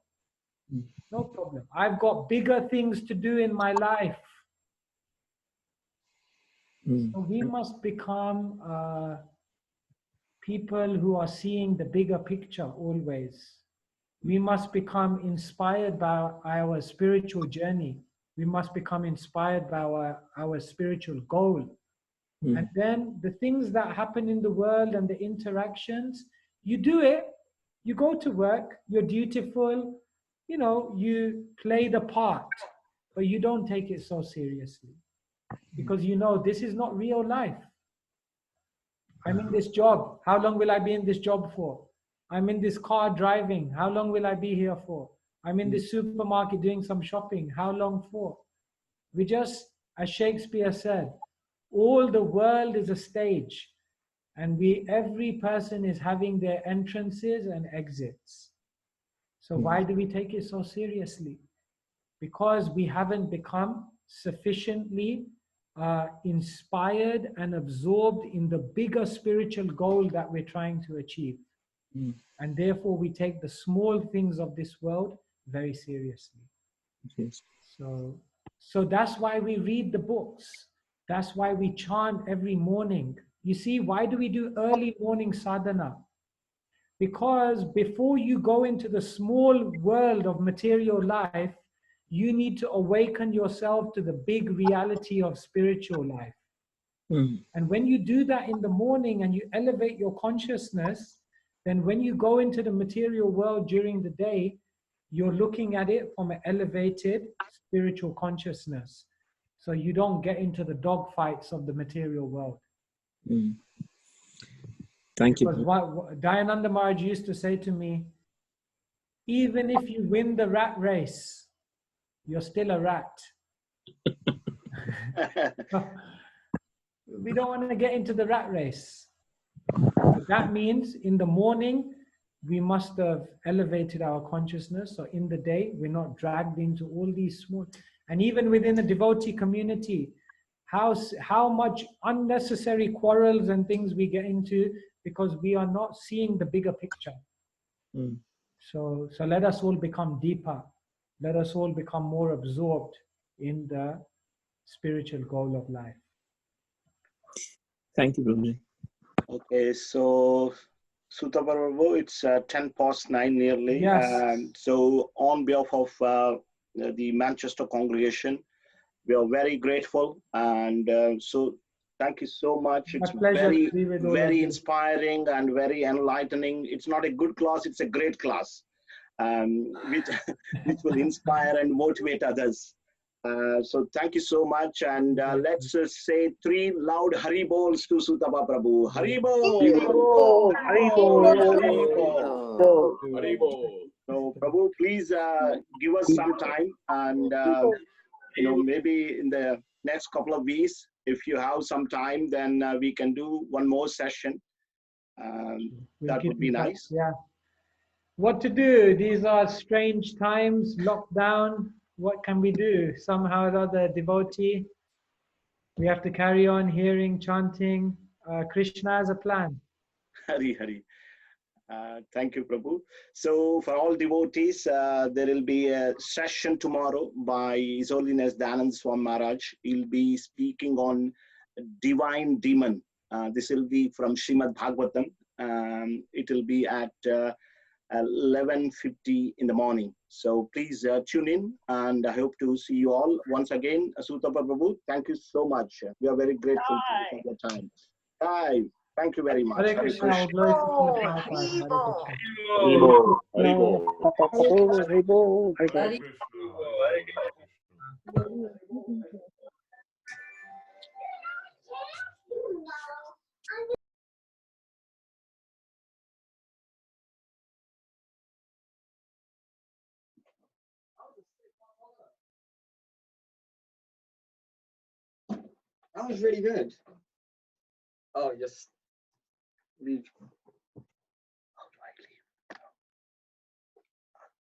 No problem. I've got bigger things to do in my life. So we must become people who are seeing the bigger picture always. We must become inspired by our spiritual journey. We must become inspired by our spiritual goal. And then the things that happen in the world and the interactions, you do it, you go to work, you're dutiful, you play the part, but you don't take it so seriously. Because this is not real life. I'm in this job. How long will I be in this job for? I'm in this car driving. How long will I be here for? I'm in this supermarket doing some shopping. How long for? We just, as Shakespeare said, all the world is a stage, and every person is having their entrances and exits. So why do we take it so seriously? Because we haven't become sufficiently inspired and absorbed in the bigger spiritual goal that we're trying to achieve. And therefore we take the small things of this world very seriously. Yes. So that's why we read the books. That's why we chant every morning. You see, why do we do early morning sadhana? Because before you go into the small world of material life, you need to awaken yourself to the big reality of spiritual life. And when you do that in the morning and you elevate your consciousness, then when you go into the material world during the day, you're looking at it from an elevated spiritual consciousness. So you don't get into the dog fights of the material world. Thank you. Because what Jayananda Maharaj used to say to me, even if you win the rat race, you're still a rat. We don't want to get into the rat race. That means in the morning, we must have elevated our consciousness. So in the day, we're not dragged into all these small, and even within the devotee community, how much unnecessary quarrels and things we get into because we are not seeing the bigger picture. Mm. So let us all become deeper. Let us all become more absorbed in the spiritual goal of life. Thank you, Prabhuji. Okay, so Sutapa Prabhu, it's 9:10 nearly. Yes. So on behalf of the Manchester congregation, we are very grateful. And so thank you so much. It's very, very inspiring and very enlightening. It's not a good class, it's a great class, which will inspire and motivate others. So thank you so much, and let's say 3 loud Hari Bols to Sutapa Prabhu. Hari Bol! Hari Bol! Hari Bol! Hari Bol! Hari Bol! So Prabhu, please give us some time, and maybe in the next couple of weeks, if you have some time, then we can do one more session. That would be nice. Yeah. What to do? These are strange times, lockdown. What can we do? Somehow or other, devotee, we have to carry on hearing, chanting. Krishna has a plan. Hari Hari. Thank you, Prabhu. So for all devotees, there will be a session tomorrow by His Holiness Dayananda Swami Maharaj. He'll be speaking on divine demon. This will be from Srimad Bhagavatam. It will be at 11:50 in the morning. So please tune in, and I hope to see you all once again. Sutapa Prabhu, thank you so much. We are very grateful for your time. Bye. Thank you very much. Hare Krishna. Hare That was really good. Oh, just leave.